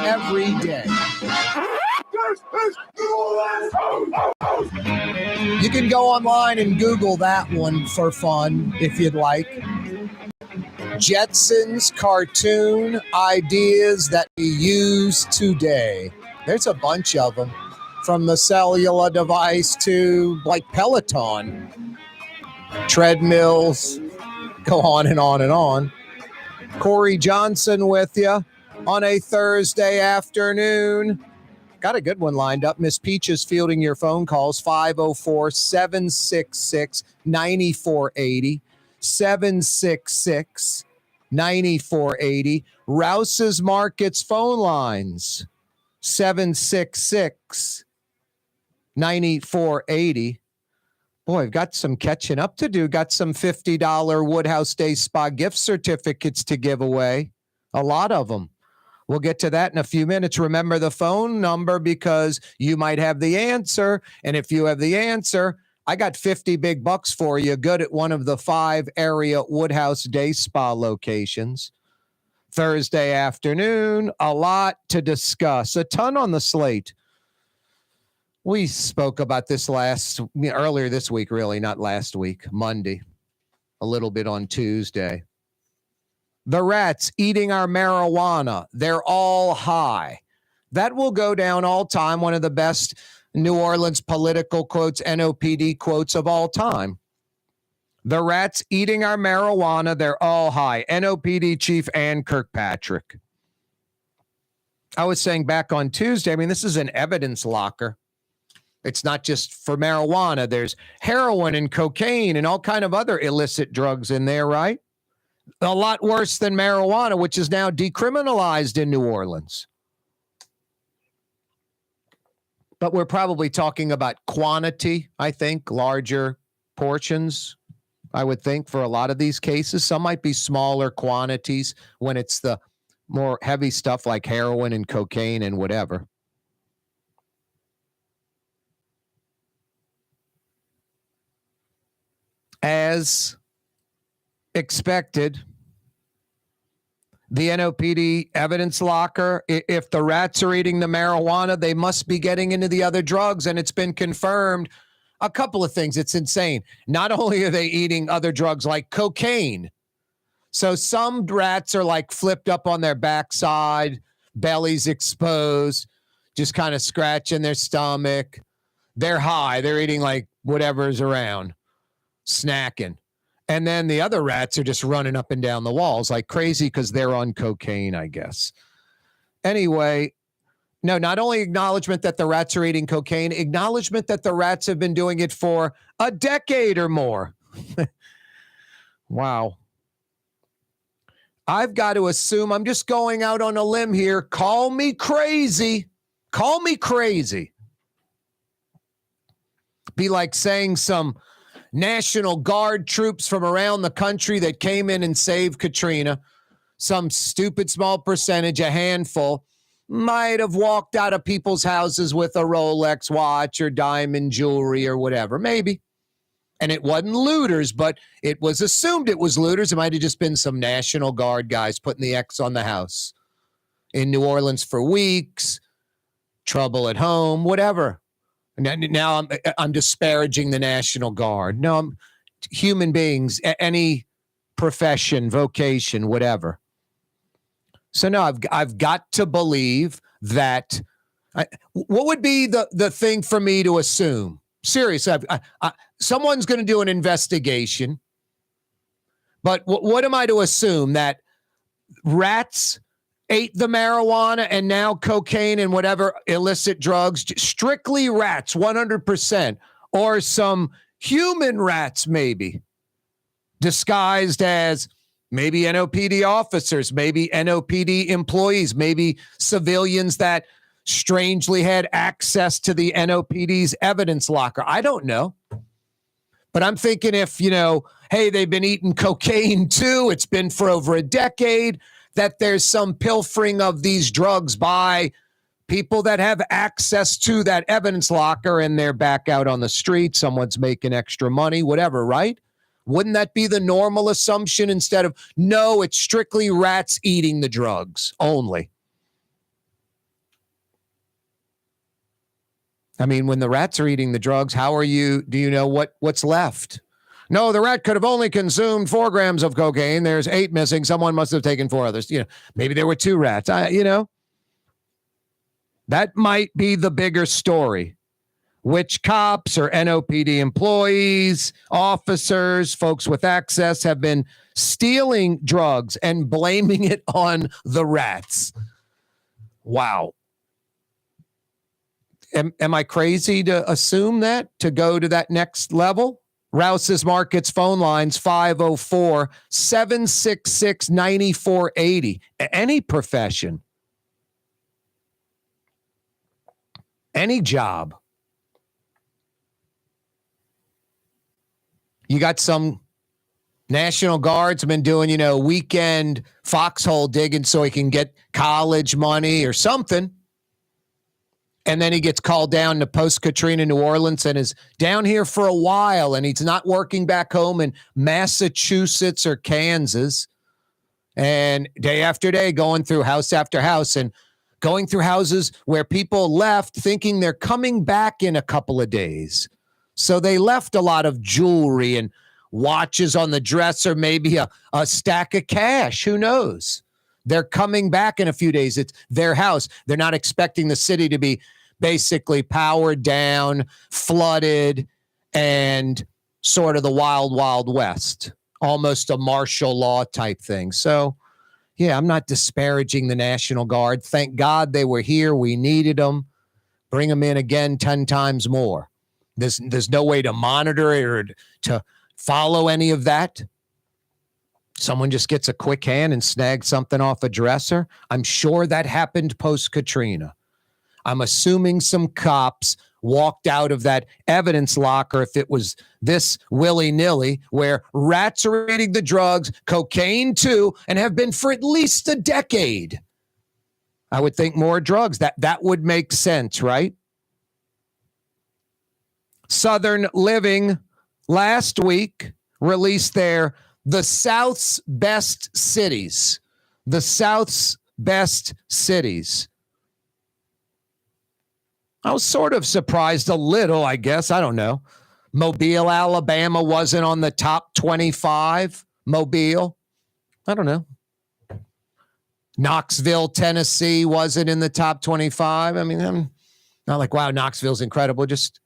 every day. You can go online and Google that one for fun if you'd like. Jetsons cartoon ideas that we use today. There's a bunch of them, from the cellular device to like Peloton, treadmills, go on and on and on. Corey Johnson with you on a Thursday afternoon. Got a good one lined up. Miss Peach is fielding your phone calls, 504-766-9480, 766-9480. Rouse's Markets phone lines, 766-9480. Boy, I've got some catching up to do. Got some $50 Woodhouse Day Spa gift certificates to give away. A lot of them. We'll get to that in a few minutes. Remember the phone number because you might have the answer. And if you have the answer, I got 50 big bucks for you. Good at one of the 5 area Woodhouse Day Spa locations. Thursday afternoon, a lot to discuss. A ton on the slate. We spoke about this earlier this week, really, not last week, Monday, a little bit on Tuesday. The rats eating our marijuana, they're all high. That will go down all time. One of the best New Orleans political quotes, NOPD quotes of all time. The rats eating our marijuana, they're all high. NOPD Chief Ann Kirkpatrick. I was saying back on Tuesday, this is an evidence locker. It's not just for marijuana. There's heroin and cocaine and all kind of other illicit drugs in there, right? A lot worse than marijuana, which is now decriminalized in New Orleans. But we're probably talking about quantity, I think, larger portions, I would think, for a lot of these cases. Some might be smaller quantities when it's the more heavy stuff like heroin and cocaine and whatever. As expected, the NOPD evidence locker, if the rats are eating the marijuana, they must be getting into the other drugs, and it's been confirmed. A couple of things. It's insane. Not only are they eating other drugs like cocaine, so some rats are like flipped up on their backside, bellies exposed, just kind of scratching their stomach. They're high. They're eating like whatever's around, snacking. And then the other rats are just running up and down the walls like crazy because they're on cocaine, I guess. Anyway, no, not only acknowledgement that the rats are eating cocaine, acknowledgement that the rats have been doing it for a decade or more. Wow. I've got to assume, I'm just going out on a limb here. Call me crazy. Call me crazy. Be like saying some National Guard troops from around the country that came in and saved Katrina, some stupid small percentage, a handful, might have walked out of people's houses with a Rolex watch or diamond jewelry or whatever, maybe. And it wasn't looters, but it was assumed it was looters. It might have just been some National Guard guys putting the X on the house. In New Orleans for weeks, trouble at home, whatever. Now I'm disparaging the National Guard. No, I'm human beings, any profession, vocation, whatever. So no, I've got to believe that. What would be the thing for me to assume? Seriously, someone's going to do an investigation. But what am I to assume? That rats ate the marijuana and now cocaine and whatever illicit drugs, strictly rats, 100%, or some human rats maybe, disguised as maybe NOPD officers, maybe NOPD employees, maybe civilians that strangely had access to the NOPD's evidence locker. I don't know. But I'm thinking if, hey, they've been eating cocaine too, it's been for over a decade, that there's some pilfering of these drugs by people that have access to that evidence locker and they're back out on the street. Someone's making extra money, whatever, right? Wouldn't that be the normal assumption instead of, no, it's strictly rats eating the drugs only? I mean, when the rats are eating the drugs, do you know what's left? No, the rat could have only consumed 4 grams of cocaine. There's 8 missing. Someone must have taken 4 others. Maybe there were 2 rats. That might be the bigger story. Which cops or NOPD employees, officers, folks with access have been stealing drugs and blaming it on the rats. Wow. Am I crazy to assume that, to go to that next level? Rouse's Markets phone lines 504-766-9480. Any profession, any job. You got some National Guardsman doing, weekend foxhole digging so he can get college money or something. And then he gets called down to post-Katrina New Orleans and is down here for a while, and he's not working back home in Massachusetts or Kansas. And day after day going through house after house and going through houses where people left thinking they're coming back in a couple of days. So they left a lot of jewelry and watches on the dresser, maybe a stack of cash. Who knows? They're coming back in a few days. It's their house. They're not expecting the city to be basically powered down, flooded, and sort of the wild, wild west, almost a martial law type thing. So, yeah, I'm not disparaging the National Guard. Thank God they were here. We needed them. Bring them in again 10 times more. There's no way to monitor it or to follow any of that. Someone just gets a quick hand and snags something off a dresser. I'm sure that happened post-Katrina. I'm assuming some cops walked out of that evidence locker if it was this willy-nilly, where rats are eating the drugs, cocaine too, and have been for at least a decade. I would think more drugs. That would make sense, right? Southern Living last week released the South's best cities. The South's best cities. I was sort of surprised a little, I guess. I don't know. Mobile, Alabama wasn't on the top 25. Mobile. I don't know. Knoxville, Tennessee wasn't in the top 25. I mean, I'm not like, wow, Knoxville's incredible. Just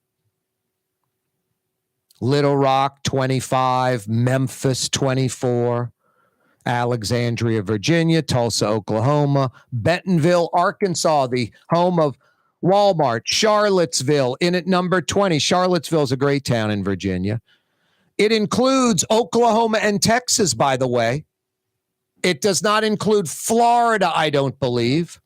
Little Rock, 25. Memphis, 24. Alexandria, Virginia. Tulsa, Oklahoma. Bentonville, Arkansas, the home of Walmart. Charlottesville in at number 20. Charlottesville is a great town in Virginia. It includes Oklahoma and Texas, by the way. It does not include Florida, I don't believe.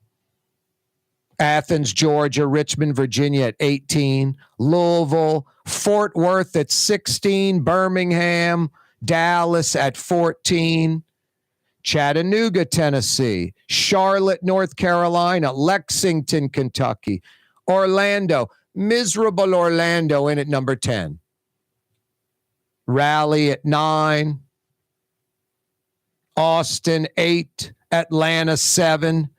Athens, Georgia, Richmond, Virginia at 18. Louisville, Fort Worth at 16. Birmingham, Dallas at 14. Chattanooga, Tennessee. Charlotte, North Carolina. Lexington, Kentucky. Orlando, miserable Orlando in at number 10. Raleigh at 9. Austin, 8. Atlanta, 7.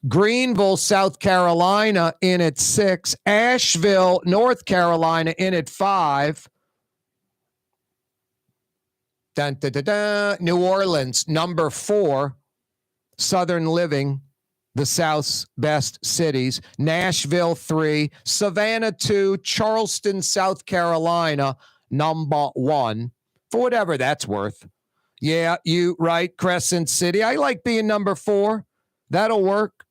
Greenville, South Carolina in at 6. Asheville, North Carolina in at 5. Dun, dun, dun, dun. New Orleans, number 4. Southern Living, the South's best cities. Nashville, 3. Savannah, 2. Charleston, South Carolina, number 1. For whatever that's worth. Yeah, you right. Crescent City. I like being number 4. That'll work.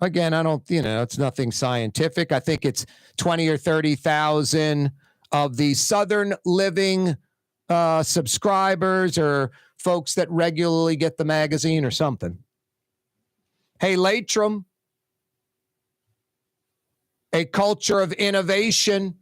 Again, I don't, it's nothing scientific. I think it's 20 or 30,000 of the Southern Living subscribers or folks that regularly get the magazine or something. Hey, Latrim, a culture of innovation.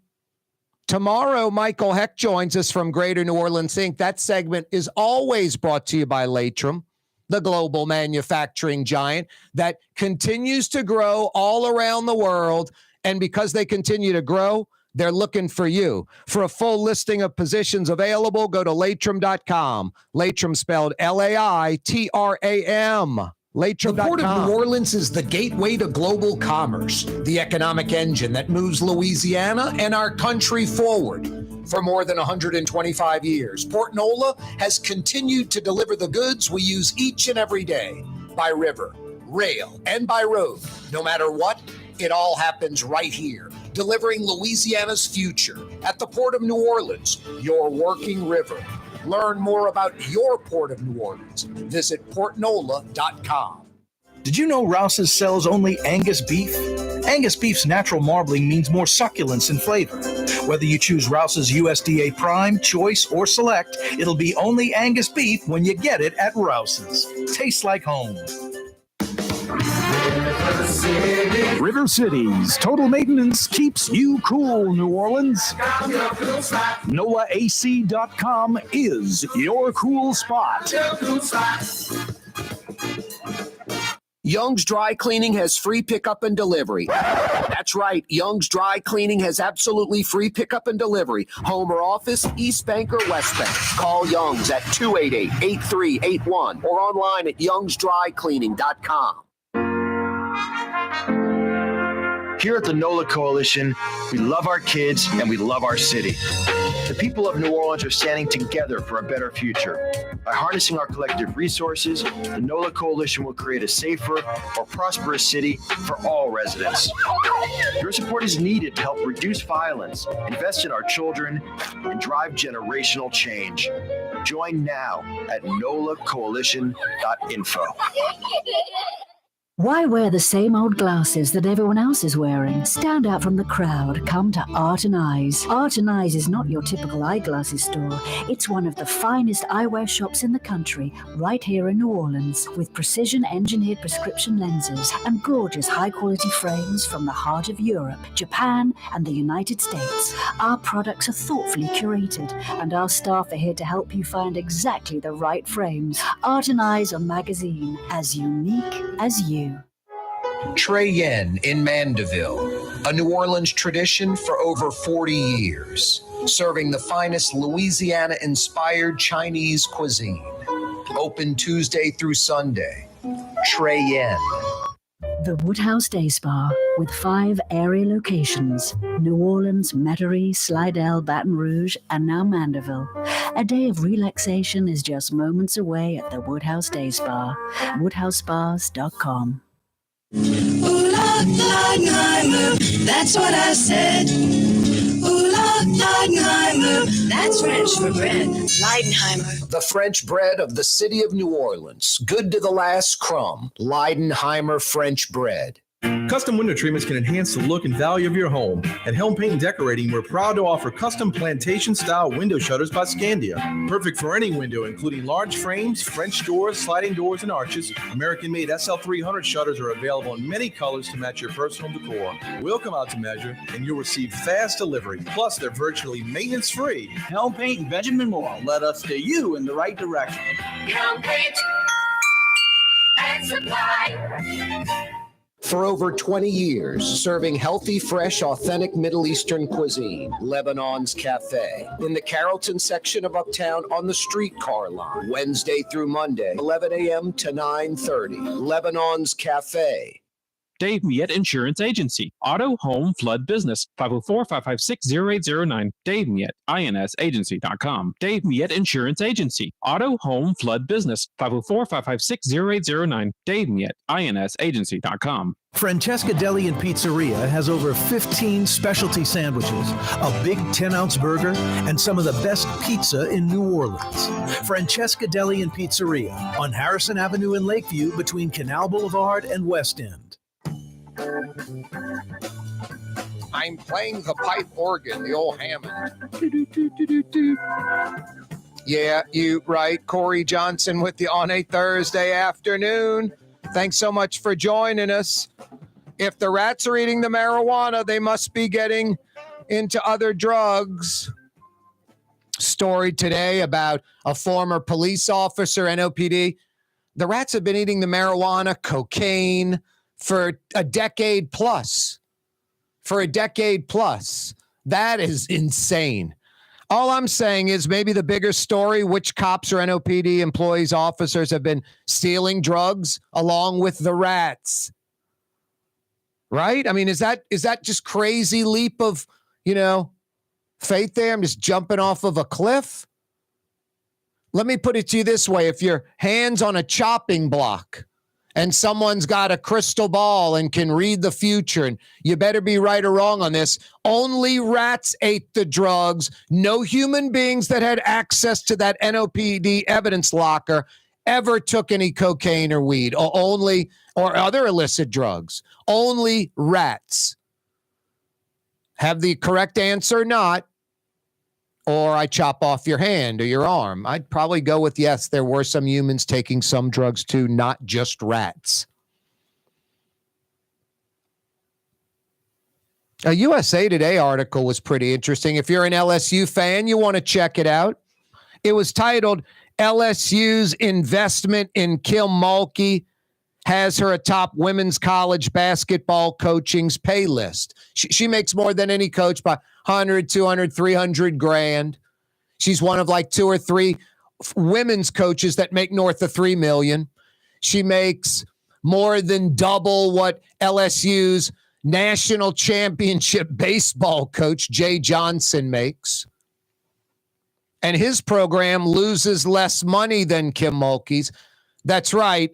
Tomorrow, Michael Heck joins us from Greater New Orleans Inc. That segment is always brought to you by Latrim, the global manufacturing giant that continues to grow all around the world. And because they continue to grow, they're looking for you. For a full listing of positions available, go to Latrim.com. Latrim spelled Laitram. The Port of New Orleans is the gateway to global commerce, the economic engine that moves Louisiana and our country forward. For more than 125 years, Port Nola has continued to deliver the goods we use each and every day, by river, rail, and by road. No matter what, it all happens right here, delivering Louisiana's future at the Port of New Orleans, your working river. Learn more about your Port of New Orleans. Visit portnola.com. Did you know Rouse's sells only Angus beef? Angus beef's natural marbling means more succulence and flavor. Whether you choose Rouse's USDA Prime, Choice, or Select, it'll be only Angus beef when you get it at Rouse's. Tastes like home. River City's total maintenance keeps you cool, New Orleans. NOLAAC.com is your cool spot. Young's Dry Cleaning has free pickup and delivery. That's right, Young's Dry Cleaning has absolutely free pickup and delivery. Home or office, East Bank or West Bank. Call Young's at 288-8381 or online at youngsdrycleaning.com. Here at the NOLA Coalition, we love our kids and we love our city. The people of New Orleans are standing together for a better future. By harnessing our collective resources, the NOLA Coalition will create a safer, more prosperous city for all residents. Your support is needed to help reduce violence, invest in our children, and drive generational change. Join now at nolacoalition.info. Why wear the same old glasses that everyone else is wearing? Stand out from the crowd. Come to Art and Eyes. Art and Eyes is not your typical eyeglasses store. It's one of the finest eyewear shops in the country, right here in New Orleans, with precision-engineered prescription lenses and gorgeous high-quality frames from the heart of Europe, Japan, and the United States. Our products are thoughtfully curated, and our staff are here to help you find exactly the right frames. Art and Eyes on magazine, as unique as you. Trey Yen in Mandeville, a New Orleans tradition for over 40 years, serving the finest Louisiana-inspired Chinese cuisine. Open Tuesday through Sunday. Trey Yen. The Woodhouse Day Spa, with 5 area locations: New Orleans, Metairie, Slidell, Baton Rouge, and now Mandeville. A day of relaxation is just moments away at the Woodhouse Day Spa. WoodhouseSpas.com. Ooh, Leidenheimer, that's what I said. Ooh, Leidenheimer, that's French for bread. Leidenheimer. The French bread of the city of New Orleans. Good to the last crumb. Leidenheimer French bread. Custom window treatments can enhance the look and value of your home. At Helm Paint and Decorating, we're proud to offer custom plantation-style window shutters by Scandia. Perfect for any window, including large frames, French doors, sliding doors, and arches. American-made SL300 shutters are available in many colors to match your personal decor. We'll come out to measure, and you'll receive fast delivery. Plus, they're virtually maintenance-free. Helm Paint and Benjamin Moore led us steer you in the right direction. Helm Paint and Supply. For over 20 years, serving healthy, fresh, authentic Middle Eastern cuisine, Lebanon's Cafe. In the Carrollton section of Uptown on the streetcar line, Wednesday through Monday, 11 a.m. to 9:30. Lebanon's Cafe. Dave Miette Insurance Agency. Auto, home, flood, business. 504-556-0809. Dave Miette, INSagency.com. Dave Miette Insurance Agency. Auto, home, flood, business. 504-556-0809. Dave Miette, INSagency.com. Francesca Deli and Pizzeria has over 15 specialty sandwiches, a big 10-ounce burger, and some of the best pizza in New Orleans. Francesca Deli and Pizzeria on Harrison Avenue in Lakeview between Canal Boulevard and West End. I'm playing the pipe organ, the old Hammond. Yeah, you right. Corey Johnson with you on a Thursday afternoon. Thanks so much for joining us. If the rats are eating the marijuana, they must be getting into other drugs. Story today about a former police officer, NOPD. The rats have been eating the marijuana, cocaine for a decade plus. That is insane. All I'm saying is maybe the bigger story, which cops or NOPD employees, officers have been stealing drugs along with the rats. Right? I mean, is that just crazy leap of, faith there? I'm just jumping off of a cliff. Let me put it to you this way. If your hand's on a chopping block and someone's got a crystal ball and can read the future, and you better be right or wrong on this, only rats ate the drugs. No human beings that had access to that NOPD evidence locker ever took any cocaine or weed, or other illicit drugs. Only rats. Have the correct answer or not, or I chop off your hand or your arm. I'd probably go with yes, there were some humans taking some drugs too, not just rats. A USA Today article was pretty interesting. If you're an LSU fan, you want to check it out. It was titled, LSU's investment in Kim Mulkey has her atop women's college basketball coaching's pay list. She makes more than any coach by 100, 200, 300 grand. She's one of like 2 or 3 women's coaches that make north of 3 million. She makes more than double what LSU's national championship baseball coach Jay Johnson makes. And his program loses less money than Kim Mulkey's. That's right.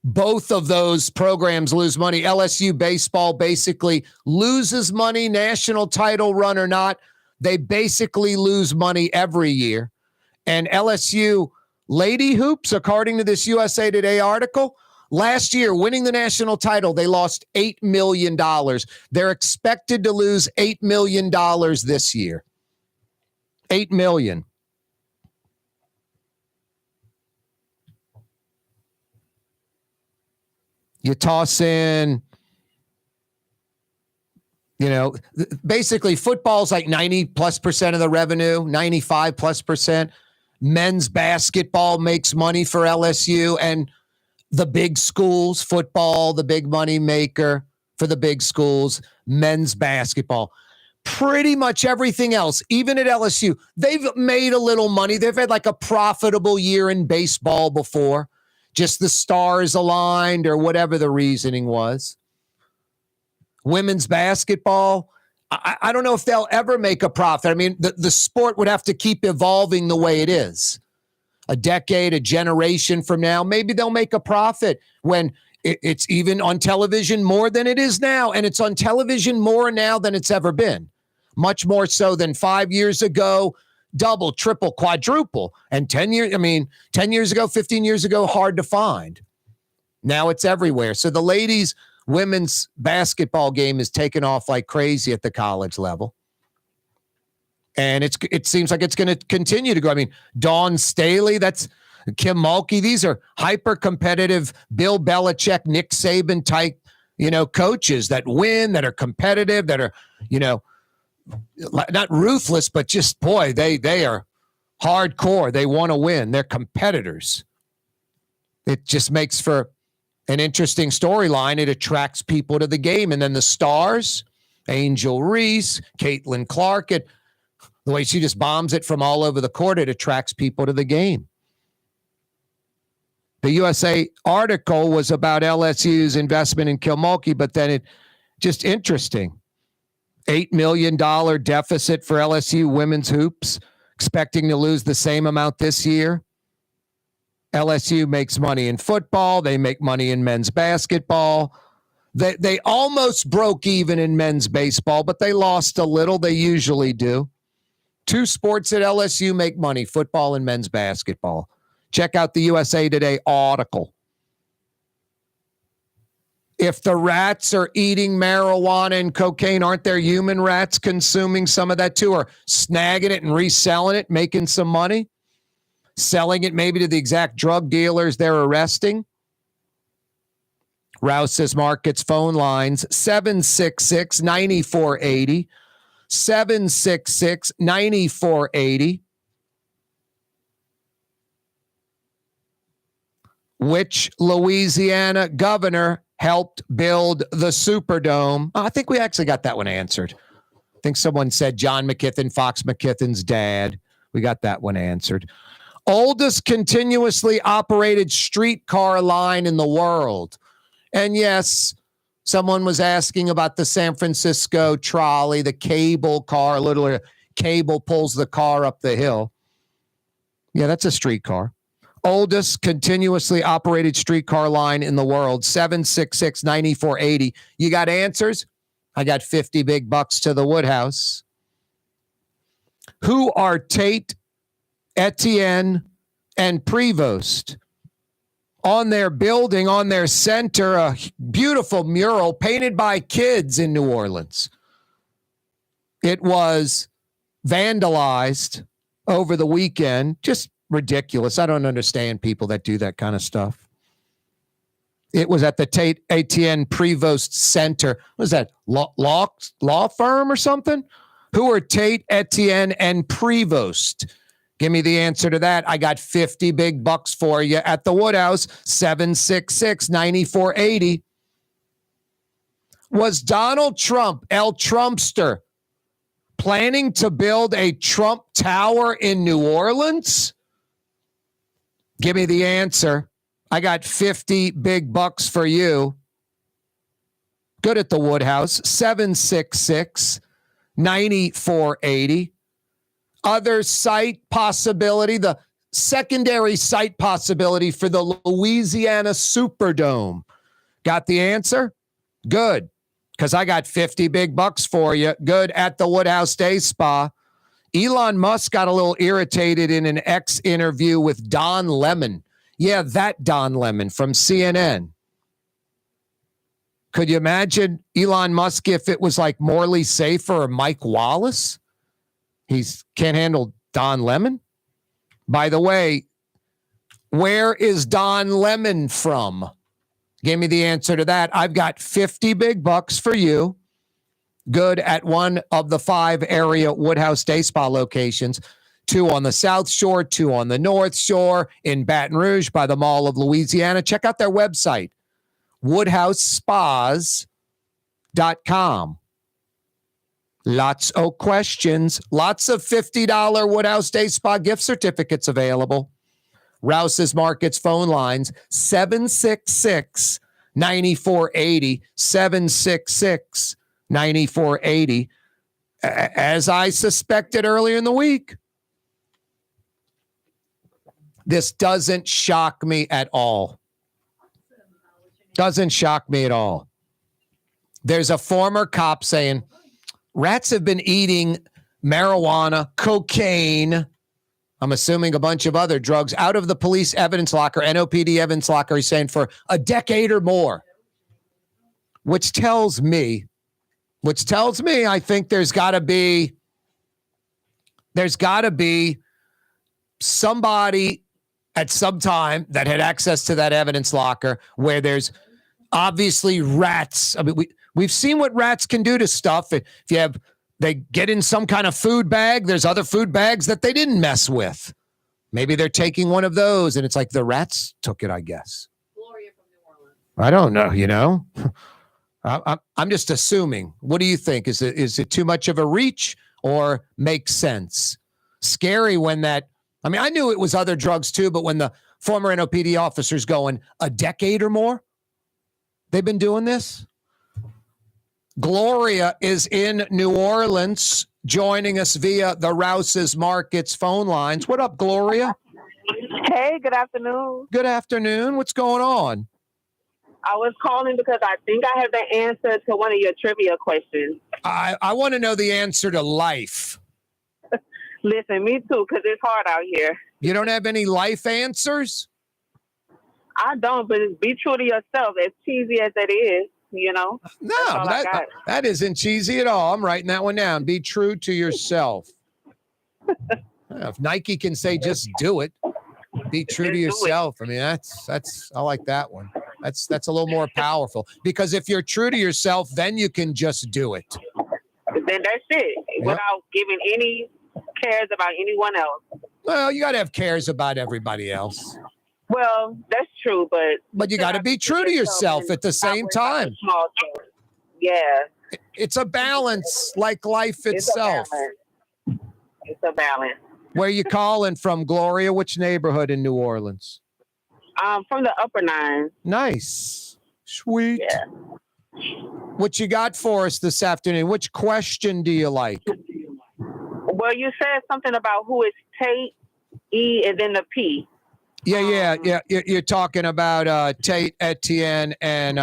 Both of those programs lose money. LSU baseball basically loses money, national title run or not. They basically lose money every year. And LSU lady hoops, according to this USA Today article, last year winning the national title, they lost $8 million. They're expected to lose $8 million this year. $8 million. You toss in, basically football's like 90+% of the revenue, 95+%. Men's basketball makes money for LSU, and the big schools, football, the big money maker for the big schools, men's basketball. Pretty much everything else, even at LSU, they've made a little money. They've had like a profitable year in baseball before. Just the stars aligned or whatever the reasoning was. Women's basketball, I don't know if they'll ever make a profit. I mean, the sport would have to keep evolving the way it is. A decade, a generation from now, maybe they'll make a profit when it's even on television more than it is now. And it's on television more now than it's ever been. Much more so than 5 years ago. Double, triple, quadruple. And 10 years ago, 15 years ago, hard to find. Now it's everywhere. So the ladies' women's basketball game is taking off like crazy at the college level. And it seems like it's going to continue to go. I mean, Dawn Staley, that's Kim Mulkey. These are hyper-competitive Bill Belichick, Nick Saban type, coaches that win, that are competitive, that are, not ruthless, but just, boy, they are hardcore. They want to win. They're competitors. It just makes for an interesting storyline. It attracts people to the game. And then the stars, Angel Reese, Caitlin Clark, the way she just bombs it from all over the court, it attracts people to the game. The USA article was about LSU's investment in Kim Mulkey, but then it just interesting. $8 million deficit for LSU women's hoops, expecting to lose the same amount this year. LSU makes money in football. They make money in men's basketball. They almost broke even in men's baseball, but they lost a little. They usually do. 2 sports at LSU make money, football and men's basketball. Check out the USA Today article. If the rats are eating marijuana and cocaine, aren't there human rats consuming some of that too, or snagging it and reselling it, making some money, selling it maybe to the exact drug dealers they're arresting? Rouse's Markets phone lines, 766-9480, 766-9480. Which Louisiana governor helped build the Superdome? I think we actually got that one answered. think someone said John McKithen, Fox McKithen's dad. We got that one answered. Oldest continuously operated streetcar line in the world. And yes, someone was asking about the San Francisco trolley, the cable car, literally cable pulls the car up the hill. Yeah, that's a streetcar. Oldest continuously operated streetcar line in the world, 766-9480. You got answers? I got 50 big bucks to the Woodhouse. Who are Tate, Etienne, and Prevost? On their building, on their center, a beautiful mural painted by kids in New Orleans. It was vandalized over the weekend. Just ridiculous. I don't understand people that do that kind of stuff. It was at the Tate Etienne Prevost Center. What is that? Law firm or something? Who are Tate, Etienne, and Prevost? Give me the answer to that. I got 50 big bucks for you at the Woodhouse, 766-9480. Was Donald Trump, El Trumpster, planning to build a Trump Tower in New Orleans? Give me the answer. I got 50 big bucks for you. Good at the Woodhouse, 766-9480. Other site possibility, the secondary site possibility for the Louisiana Superdome. Got the answer? Good, because I got 50 big bucks for you. Good at the Woodhouse Day Spa. Elon Musk got a little irritated in an X interview with Don Lemon. Yeah, that Don Lemon from CNN. Could you imagine Elon Musk if it was like Morley Safer or Mike Wallace? He's can't handle Don Lemon. By the way, where is Don Lemon from? Give me the answer to that. I've got 50 big bucks for you. Good at one of the 5 area Woodhouse Day Spa locations. 2 on the South Shore, 2 on the North Shore, in Baton Rouge by the Mall of Louisiana. Check out their website, woodhousespas.com. Lots of questions. Lots of $50 Woodhouse Day Spa gift certificates available. Rouse's Markets phone lines, 766-9480, 766-9480. As I suspected earlier in the week, this doesn't shock me at all. Doesn't shock me at all. There's a former cop saying, rats have been eating marijuana, cocaine, I'm assuming a bunch of other drugs, out of the police evidence locker, NOPD evidence locker, he's saying for a decade or more. Which tells me I think there's got to be somebody at some time that had access to that evidence locker where there's obviously rats. I mean, we've seen what rats can do to stuff. If they get in some kind of food bag, there's other food bags that they didn't mess with. Maybe they're taking one of those and it's like the rats took it, I guess. Gloria from New Orleans. I don't know, I'm just assuming. What do you think? Is it too much of a reach or makes sense? Scary when that, I mean, I knew it was other drugs too, but when the former NOPD officer's going a decade or more, they've been doing this. Gloria is in New Orleans, joining us via the Rouse's Markets phone lines. What up, Gloria? Hey, good afternoon. Good afternoon. What's going on? I was calling because I think I have the answer to one of your trivia questions. I want to know the answer to life. Listen, me too, because it's hard out here. You don't have any life answers? I don't, but be true to yourself, as cheesy as it is, No, that isn't cheesy at all. I'm writing that one down. Be true to yourself. If Nike can say just do it, be true to yourself. I mean, that's I like that one. That's a little more powerful, because if you're true to yourself, then you can just do it. Then that's it, without giving any cares about anyone else. Well, you got to have cares about everybody else. Well, that's true, but you got to be true to yourself at the same time. Yeah. It's a balance, like life itself. It's a balance. Where you calling from, Gloria? Which neighborhood in New Orleans? From the Upper Nine. Nice. Sweet. Yeah. What you got for us this afternoon? Which question do you like? Well, you said something about who is Tate, E, and then the P. Yeah. You're talking about Tate, Etienne, and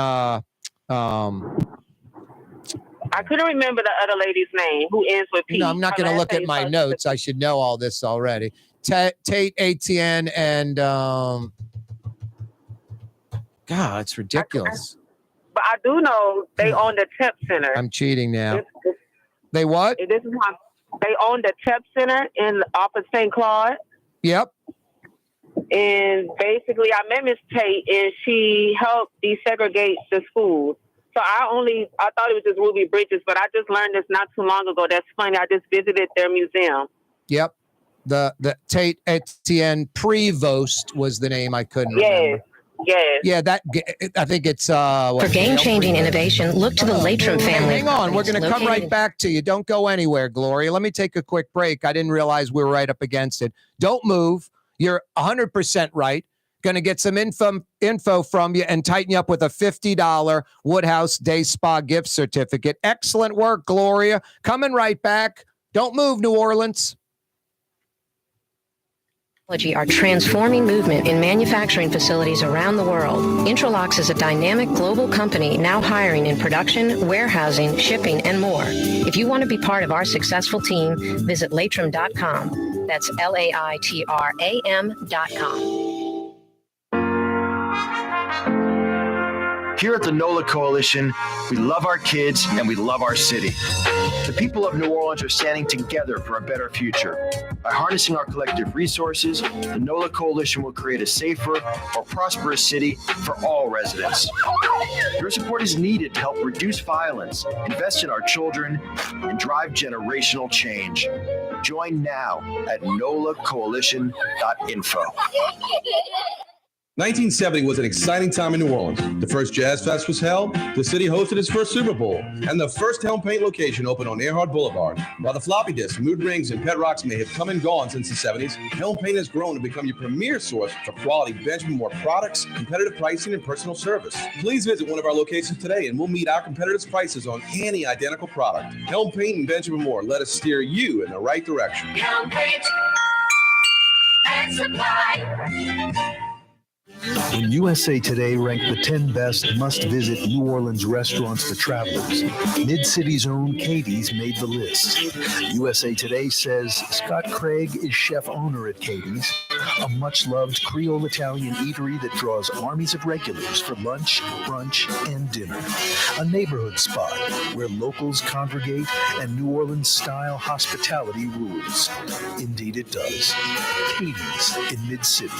I couldn't remember the other lady's name who ends with P. No, I'm not going to look at my notes. I should know all this already. Tate, Etienne, and God, it's ridiculous. But I do know they own the TEP Center. I'm cheating now. They what? This is how they own the TEP Center off of St. Claude. Yep. And basically, I met Miss Tate, and she helped desegregate the schools. So I thought it was just Ruby Bridges, but I just learned this not too long ago. That's funny. I just visited their museum. Yep. The Tate Etienne Prevost was the name. I couldn't remember. Yes. Yeah, I think it's for game-changing innovation, look to the Latrim family. Hang on, we're going to come right back to you. Don't go anywhere, Gloria. Let me take a quick break. I didn't realize we were right up against it. Don't move. You're 100% right. Going to get some info from you and tighten you up with a $50 Woodhouse Day Spa gift certificate. Excellent work, Gloria. Coming right back. Don't move, New Orleans. Are transforming movement in manufacturing facilities around the world. Intralox is a dynamic global company now hiring in production, warehousing, shipping, and more. If you want to be part of our successful team, visit Latrim.com. That's LAITRAM.com. Here at the NOLA Coalition, we love our kids and we love our city. The people of New Orleans are standing together for a better future. By harnessing our collective resources, the NOLA Coalition will create a safer, more prosperous city for all residents. Your support is needed to help reduce violence, invest in our children, and drive generational change. Join now at nolacoalition.info. 1970 was an exciting time in New Orleans. The first Jazz Fest was held, the city hosted its first Super Bowl, and the first Helm Paint location opened on Earhart Boulevard. While the floppy disks, mood rings, and pet rocks may have come and gone since the 70s, Helm Paint has grown to become your premier source for quality Benjamin Moore products, competitive pricing, and personal service. Please visit one of our locations today, and we'll meet our competitors' prices on any identical product. Helm Paint and Benjamin Moore, let us steer you in the right direction. Helm Paint and Supply. When USA Today ranked the 10 best must-visit New Orleans restaurants for travelers, Mid-City's own Katie's made the list. USA Today says Scott Craig is chef-owner at Katie's, a much-loved Creole Italian eatery that draws armies of regulars for lunch, brunch, and dinner. A neighborhood spot where locals congregate and New Orleans-style hospitality rules. Indeed it does. Katie's in Mid-City.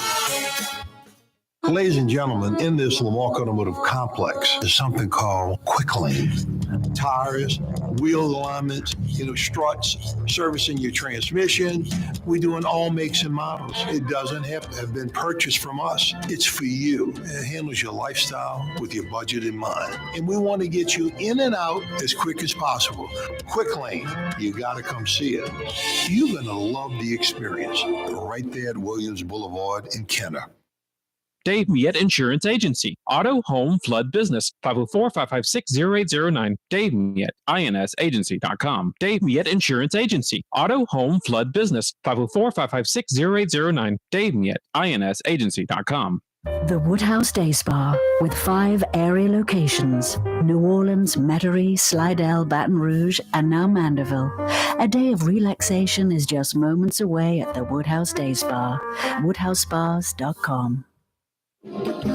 Ladies and gentlemen, in this Lamarck Automotive Complex is something called Quick Lane. Tires, wheel alignments, struts, servicing your transmission. We're doing all makes and models. It doesn't have to have been purchased from us. It's for you. It handles your lifestyle with your budget in mind. And we want to get you in and out as quick as possible. Quick Lane, you got to come see it. You're going to love the experience right there at Williams Boulevard in Kenner. Dave Miette Insurance Agency. Auto, home, flood, business. 504-556-0809. Dave Miette, INSagency.com. Dave Miette Insurance Agency. Auto, home, flood, business. 504-556-0809. Dave Miette, INSagency.com. The Woodhouse Day Spa, with 5 area locations: New Orleans, Metairie, Slidell, Baton Rouge, and now Mandeville. A day of relaxation is just moments away at the Woodhouse Day Spa. WoodhouseSpas.com.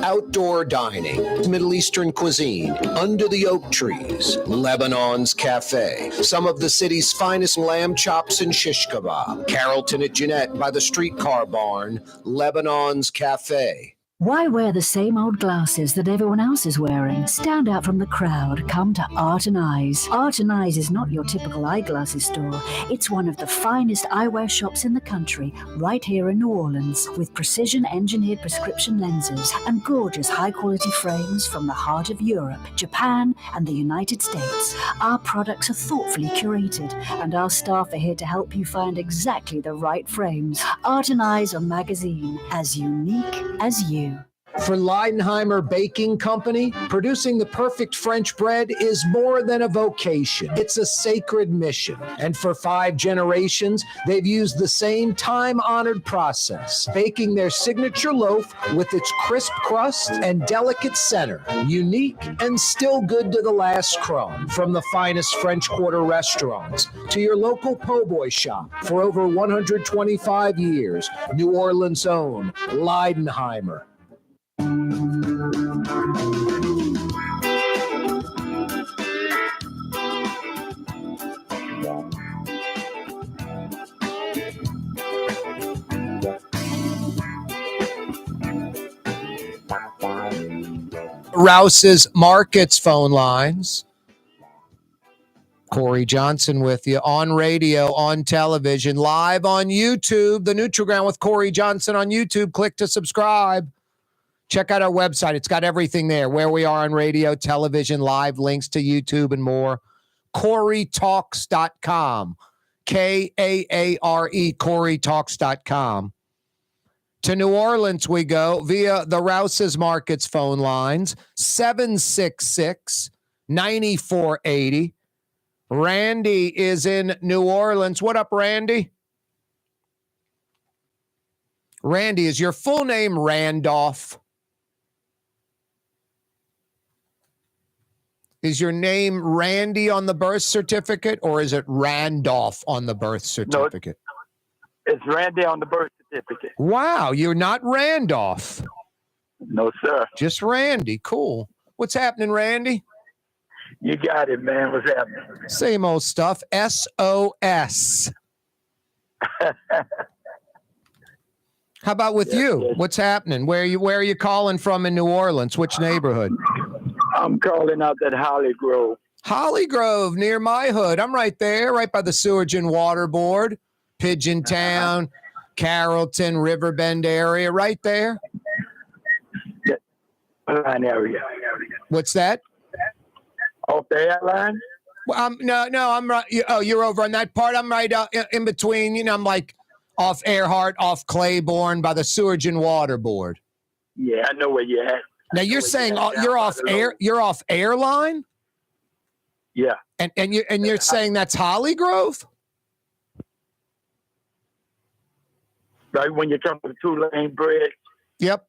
Outdoor dining, Middle Eastern cuisine, under the oak trees, Lebanon's Cafe, some of the city's finest lamb chops and shish kebab, Carrollton at Jeanette by the streetcar barn, Lebanon's Cafe. Why wear the same old glasses that everyone else is wearing? Stand out from the crowd. Come to Art and Eyes. Art and Eyes is not your typical eyeglasses store. It's one of the finest eyewear shops in the country, right here in New Orleans, with precision-engineered prescription lenses and gorgeous high-quality frames from the heart of Europe, Japan, and the United States. Our products are thoughtfully curated, and our staff are here to help you find exactly the right frames. Art and Eyes on magazine, as unique as you. For Leidenheimer Baking Company, producing the perfect French bread is more than a vocation. It's a sacred mission. And for 5 generations, they've used the same time-honored process, baking their signature loaf with its crisp crust and delicate center, unique and still good to the last crumb. From the finest French Quarter restaurants to your local po' boy shop, for over 125 years, New Orleans' own Leidenheimer. Rouse's Markets phone lines. Corey Johnson with you on radio, on television, live on YouTube. The Nutriground with Corey Johnson on YouTube. Click to subscribe. Check out our website. It's got everything there, where we are on radio, television, live links to YouTube and more. CoreyTalks.com. Kaare, CoreyTalks.com. To New Orleans we go via the Rouse's Markets phone lines, 766-9480. Randy is in New Orleans. What up, Randy? Randy, is your full name Randolph? Is your name Randy on the birth certificate, or is it Randolph on the birth certificate? No, it's Randy on the birth certificate. Wow, you're not Randolph. No, sir. Just Randy. Cool. What's happening, Randy? You got it, man. What's happening? Same old stuff. SOS. How about with you? Yes. What's happening? Where are you calling from in New Orleans? Which neighborhood? I'm calling out that Holly Grove. Holly Grove, near my hood. I'm right there, right by the Sewage and Water Board, Pigeon Town, Carrollton, Riverbend area, right there. Line area. What's that? Off the airline? Well, no, I'm right. Oh, you're over on that part. I'm right in between. You know, I'm like off Earhart, off Claiborne, by the Sewage and Water Board. Yeah, I know where you're at. Now you're saying you're off air. You're off airline. Yeah. And you're saying that's Holly Grove. Right when you come to the 2-lane bridge. Yep.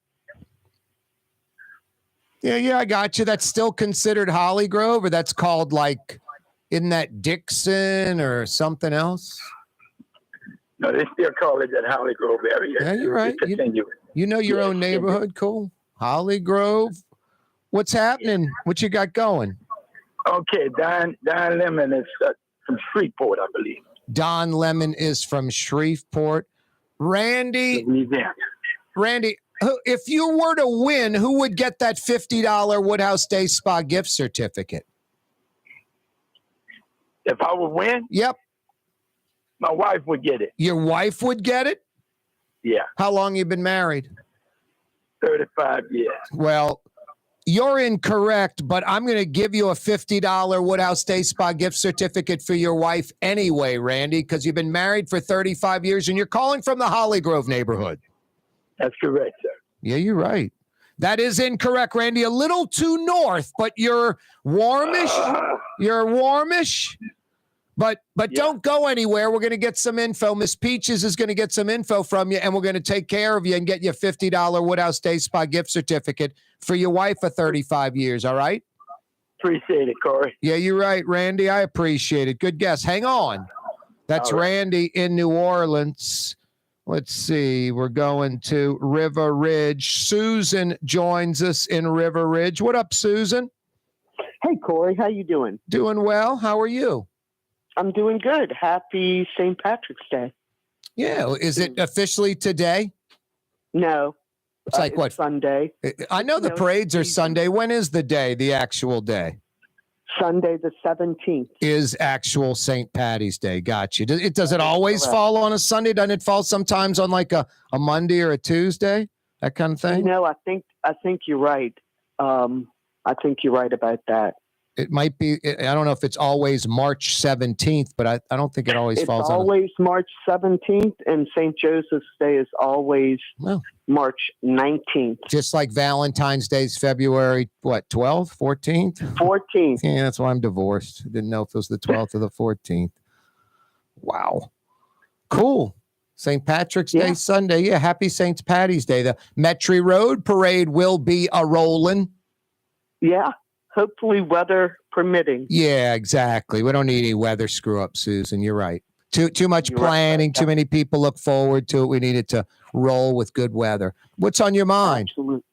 Yeah, I got you. That's still considered Holly Grove, or that's called like, isn't that Dixon or something else? No, they still call it that Holly Grove area. Yeah, you're right. You know your own neighborhood. Cool. Holly Grove. What's happening? What you got going? Okay, Don Lemon is from Shreveport, I believe. Don Lemon is from Shreveport. Randy, if you were to win, who would get that $50 Woodhouse Day Spa gift certificate? If I would win? Yep. My wife would get it. Your wife would get it? Yeah. How long you been married? 35 years. Well, you're incorrect, but I'm going to give you a $50 Woodhouse Day Spa gift certificate for your wife anyway, Randy, because you've been married for 35 years and you're calling from the Holly Grove neighborhood. That's correct, sir. Yeah, you're right. That is incorrect, Randy. A little too north, but you're warmish. You're warmish. But don't go anywhere. We're going to get some info. Miss Peaches is going to get some info from you, and we're going to take care of you and get you a $50 Woodhouse Day Spa gift certificate for your wife for 35 years, all right? Appreciate it, Corey. Yeah, you're right, Randy. I appreciate it. Good guess. Hang on. That's right. Randy in New Orleans. Let's see. We're going to River Ridge. Susan joins us in River Ridge. What up, Susan? Hey, Corey. How you doing? Doing well. How are you? I'm doing good. Happy St. Patrick's Day. Yeah. Is it officially today? No. It's like what? Sunday. I know the parades are Sunday. When is the day, the actual day? Sunday the 17th. Is actual St. Patty's Day. Got you. Does it always fall on a Sunday? Doesn't it fall sometimes on like a Monday or a Tuesday? That kind of thing? I think you're right. I think you're right about that. It might be. I don't know if it's always March 17th, but I don't think it always falls on. It's always March 17th, and St. Joseph's Day is always March 19th. Just like Valentine's Day is February, 12th, 14th? 14th. Yeah, that's why I'm divorced. Didn't know if it was the 12th or the 14th. Wow. Cool. St. Patrick's Day Sunday. Yeah, happy St. Patty's Day. The Metry Road Parade will be a-rolling. Yeah. Hopefully weather permitting. Yeah, exactly. We don't need any weather screw up, Susan. You're right. Too much planning. Too many people look forward to it. We need it to roll with good weather. What's on your mind? Absolutely.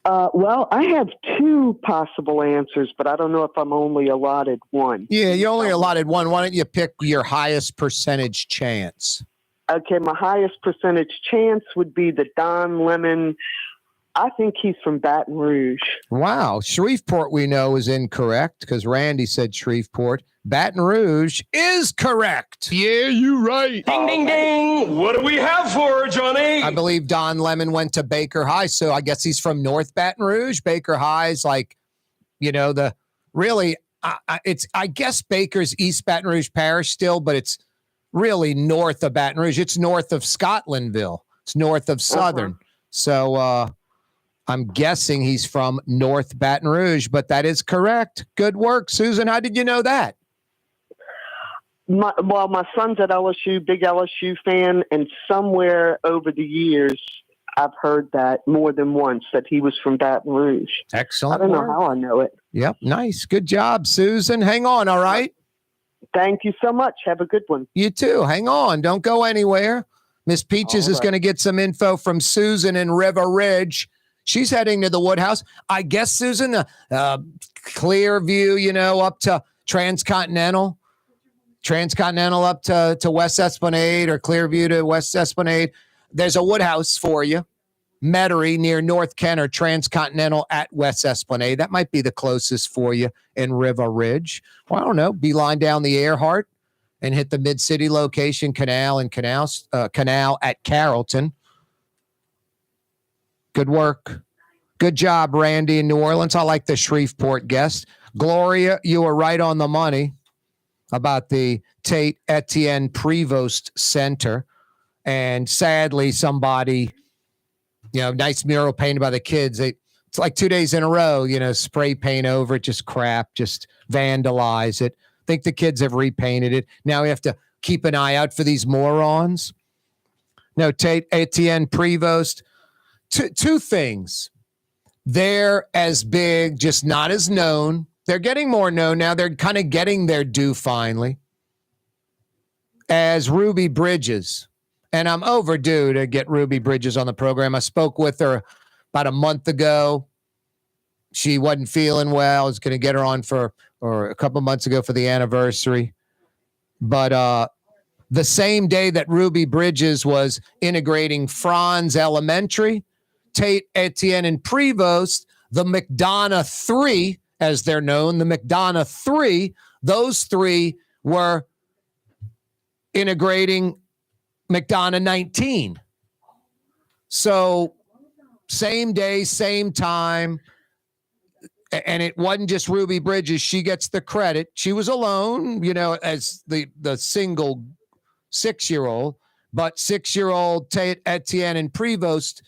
Well, I have two possible answers, but I don't know if I'm only allotted one. Yeah, you only allotted one. Why don't you pick your highest percentage chance? Okay, my highest percentage chance would be the Don Lemon. I think he's from Baton Rouge. Wow. Shreveport, we know, is incorrect because Randy said Shreveport. Baton Rouge is correct. Yeah, you're right. Ding, ding, ding. What do we have for her, Johnny? I believe Don Lemon went to Baker High, so I guess he's from North Baton Rouge. Baker High is like, I guess Baker's East Baton Rouge Parish still, but it's really north of Baton Rouge. It's north of Scotlandville. It's north of Southern. So, I'm guessing he's from North Baton Rouge, but that is correct. Good work, Susan. How did you know that? My son's at LSU, big LSU fan, and somewhere over the years, I've heard that more than once, that he was from Baton Rouge. Excellent. I don't know how I know it. Yep, nice. Good job, Susan. Hang on, all right? Thank you so much. Have a good one. You too. Hang on. Don't go anywhere. Miss Peaches is going to get some info from Susan in River Ridge. She's heading to the Woodhouse. I guess, Susan, clear view, up to Transcontinental up to West Esplanade, or Clearview to West Esplanade. There's a Woodhouse for you. Metairie near North Kent, or Transcontinental at West Esplanade. That might be the closest for you in River Ridge. Well, I don't know. Beeline down the Earhart and hit the Mid-City location, Canal at Carrollton. Good work. Good job, Randy in New Orleans. I like the Shreveport guest. Gloria, you were right on the money about the Tate Etienne Prevost Center. And sadly, somebody, nice mural painted by the kids. It's like 2 days in a row, spray paint over it, just crap, just vandalize it. I think the kids have repainted it. Now we have to keep an eye out for these morons. No, Tate Etienne Prevost. Two things. They're as big, just not as known. They're getting more known now. They're kind of getting their due finally. As Ruby Bridges. And I'm overdue to get Ruby Bridges on the program. I spoke with her about a month ago. She wasn't feeling well. I was going to get her on a couple months ago for the anniversary. But the same day that Ruby Bridges was integrating Franz Elementary, Tate Etienne and Prevost, the McDonough Three, as they're known, the McDonough Three, those three were integrating McDonough 19. So same day, same time. And it wasn't just Ruby Bridges. She gets the credit. She was alone, as the single 6-year-old, but 6-year-old Tate Etienne and Prevost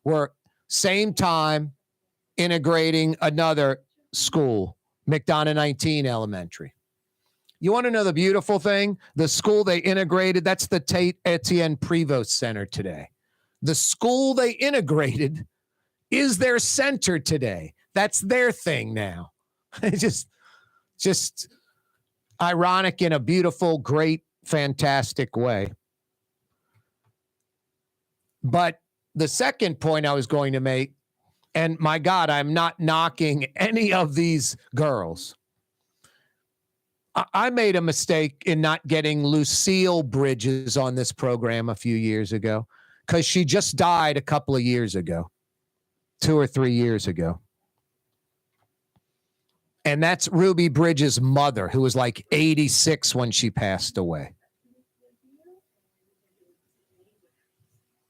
were same time integrating another school, McDonough 19 Elementary. You want to know the beautiful thing? The school they integrated, that's the Tate Etienne Prevost Center today. The school they integrated is their center today. That's their thing now. It's just ironic in a beautiful, great, fantastic way. But the second point I was going to make, and my God, I'm not knocking any of these girls. I made a mistake in not getting Lucille Bridges on this program a few years ago. because she just died a couple of years ago, 2 or 3 years ago. And that's Ruby Bridges' mother, who was like 86 when she passed away.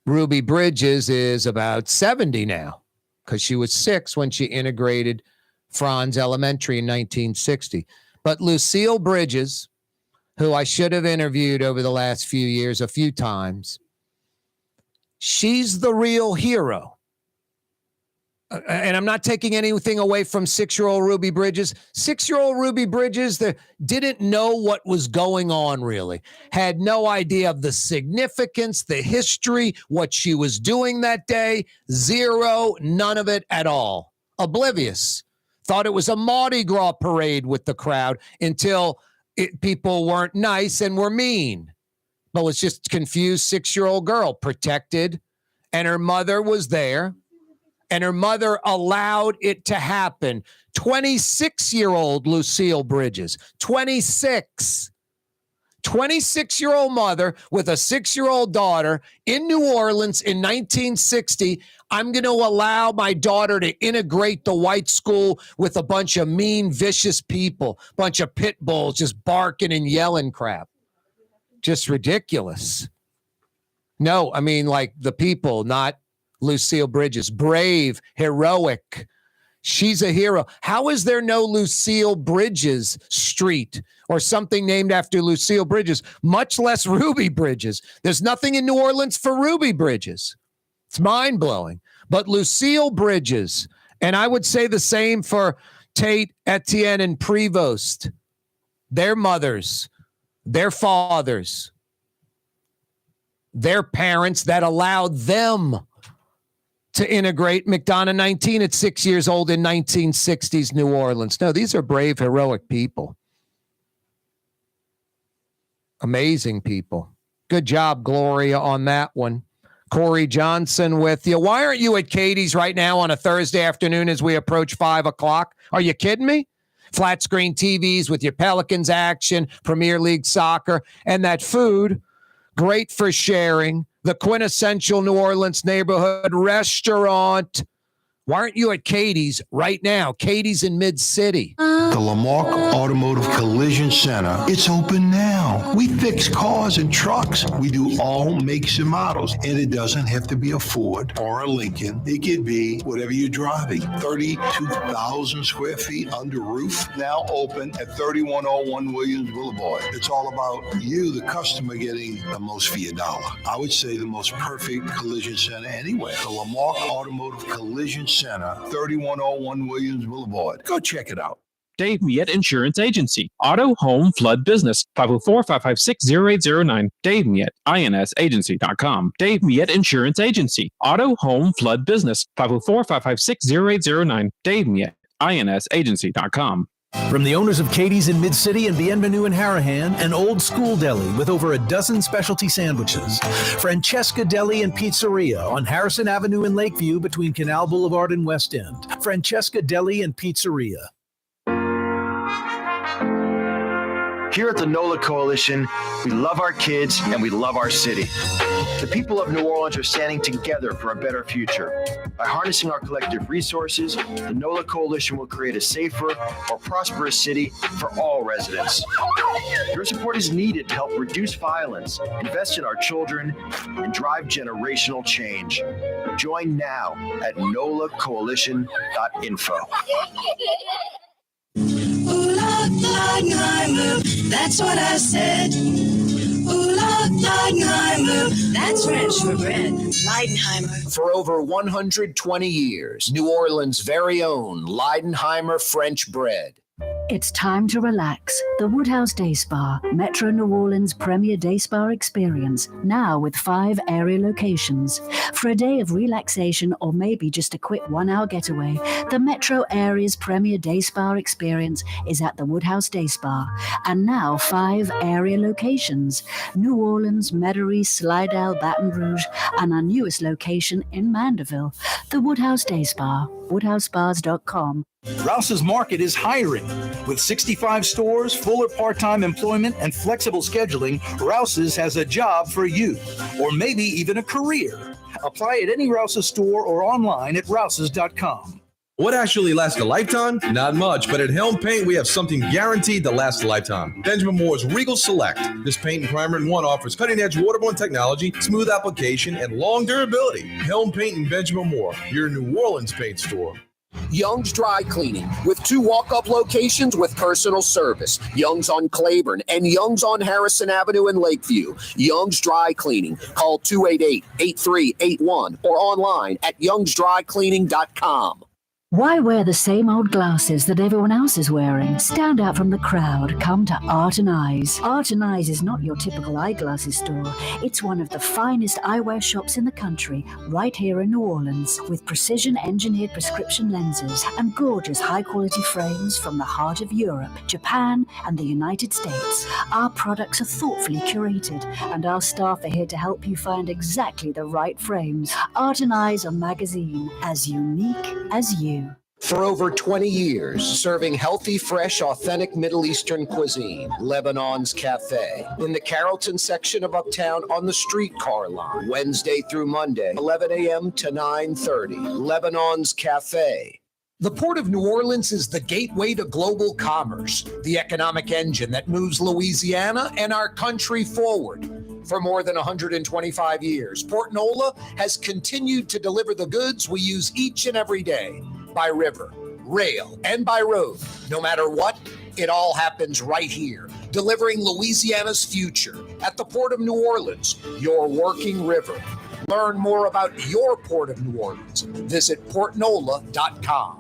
Ruby Bridges is about 70 now because she was 6 when she integrated Franz Elementary in 1960. But Lucille Bridges, who I should have interviewed over the last few years a few times, she's the real hero. And I'm not taking anything away from 6-year-old Ruby Bridges. 6-year-old Ruby Bridges didn't know what was going on, really. Had no idea of the significance, the history, what she was doing that day. Zero, none of it at all. Oblivious. Thought it was a Mardi Gras parade with the crowd until people weren't nice and were mean. But was just confused 6-year-old girl, protected, and her mother was there. And her mother allowed it to happen. 26-year-old Lucille Bridges, 26. 26-year-old mother with a 6-year-old daughter in New Orleans in 1960. I'm going to allow my daughter to integrate the white school with a bunch of mean, vicious people, bunch of pit bulls just barking and yelling crap. Just ridiculous. No, I mean, like the people, not Lucille Bridges. Brave, heroic. She's a hero. How is there no Lucille Bridges Street or something named after Lucille Bridges, much less Ruby Bridges? There's nothing in New Orleans for Ruby Bridges. It's mind-blowing. But Lucille Bridges, and I would say the same for Tate, Etienne, and Prevost, their mothers, their fathers, their parents that allowed them to integrate McDonough 19 at 6 years old in 1960s New Orleans. No, these are brave, heroic people. Amazing people. Good job, Gloria, on that one. Corey Johnson with you. Why aren't you at Katie's right now on a Thursday afternoon as we approach 5 o'clock? Are you kidding me? Flat screen TVs with your Pelicans action, Premier League soccer, and that food, great for sharing. The quintessential New Orleans neighborhood restaurant. Why aren't you at Katie's right now? Katie's in Mid-City. The Lamarck Automotive Collision Center. It's open now. We fix cars and trucks. We do all makes and models. And it doesn't have to be a Ford or a Lincoln. It could be whatever you're driving. 32,000 square feet under roof. Now open at 3101 Williams Boulevard. It's all about you, the customer, getting the most for your dollar. I would say the most perfect collision center anywhere. The Lamarck Automotive Collision Center, 3101 Williams Boulevard. Go check it out. Dave Miette Insurance Agency. Auto, home, flood, business. 504-556-0809. Dave Miette, INSagency.com. Dave Miette Insurance Agency. Auto, home, flood, business. 504-556-0809. Dave Miette, INSagency.com. From the owners of Katie's in Mid-City and Bienvenue in Harahan, an old school deli with over a dozen specialty sandwiches. Francesca Deli and Pizzeria on Harrison Avenue in Lakeview between Canal Boulevard and West End. Francesca Deli and Pizzeria. Here at the NOLA Coalition, we love our kids and we love our city. The people of New Orleans are standing together for a better future. By harnessing our collective resources, the NOLA Coalition will create a safer, more prosperous city for all residents. Your support is needed to help reduce violence, invest in our children, and drive generational change. Join now at nolacoalition.info. That's what I said. That's French for bread. Leidenheimer. For over 120 years, New Orleans' very own Leidenheimer French bread. It's time to relax. The Woodhouse Day Spa, Metro New Orleans' premier day spa experience, now with 5 area locations. For a day of relaxation or maybe just a quick 1-hour getaway, the Metro area's premier day spa experience is at the Woodhouse Day Spa. And now 5 area locations: New Orleans, Metairie, Slidell, Baton Rouge, and our newest location in Mandeville. The Woodhouse Day Spa, woodhousespas.com. Rouse's Market is hiring. With 65 stores, full or part-time employment, and flexible scheduling, Rouse's has a job for you, or maybe even a career. Apply at any Rouse's store or online at rouses.com. What actually lasts a lifetime? Not much, but at Helm Paint, we have something guaranteed to last a lifetime. Benjamin Moore's Regal Select. This paint and primer in one offers cutting-edge waterborne technology, smooth application, and long durability. Helm Paint and Benjamin Moore, your New Orleans paint store. Young's Dry Cleaning, with 2 walk-up locations with personal service. Young's on Claiborne and Young's on Harrison Avenue in Lakeview. Young's Dry Cleaning. Call 288-8381 or online at youngsdrycleaning.com. Why wear the same old glasses that everyone else is wearing? Stand out from the crowd. Come to Art and Eyes. Art and Eyes is not your typical eyeglasses store. It's one of the finest eyewear shops in the country, right here in New Orleans, with precision-engineered prescription lenses and gorgeous high-quality frames from the heart of Europe, Japan, and the United States. Our products are thoughtfully curated, and our staff are here to help you find exactly the right frames. Art and Eyes, a magazine as unique as you. For over 20 years, serving healthy, fresh, authentic Middle Eastern cuisine, Lebanon's Cafe. In the Carrollton section of Uptown on the streetcar line, Wednesday through Monday, 11 a.m. to 9:30. Lebanon's Cafe. The Port of New Orleans is the gateway to global commerce, the economic engine that moves Louisiana and our country forward. For more than 125 years, Port Nola has continued to deliver the goods we use each and every day. By river, rail, and by road. No matter what, it all happens right here, delivering Louisiana's future at the Port of New Orleans, your working river. Learn more about your Port of New Orleans. Visit portnola.com.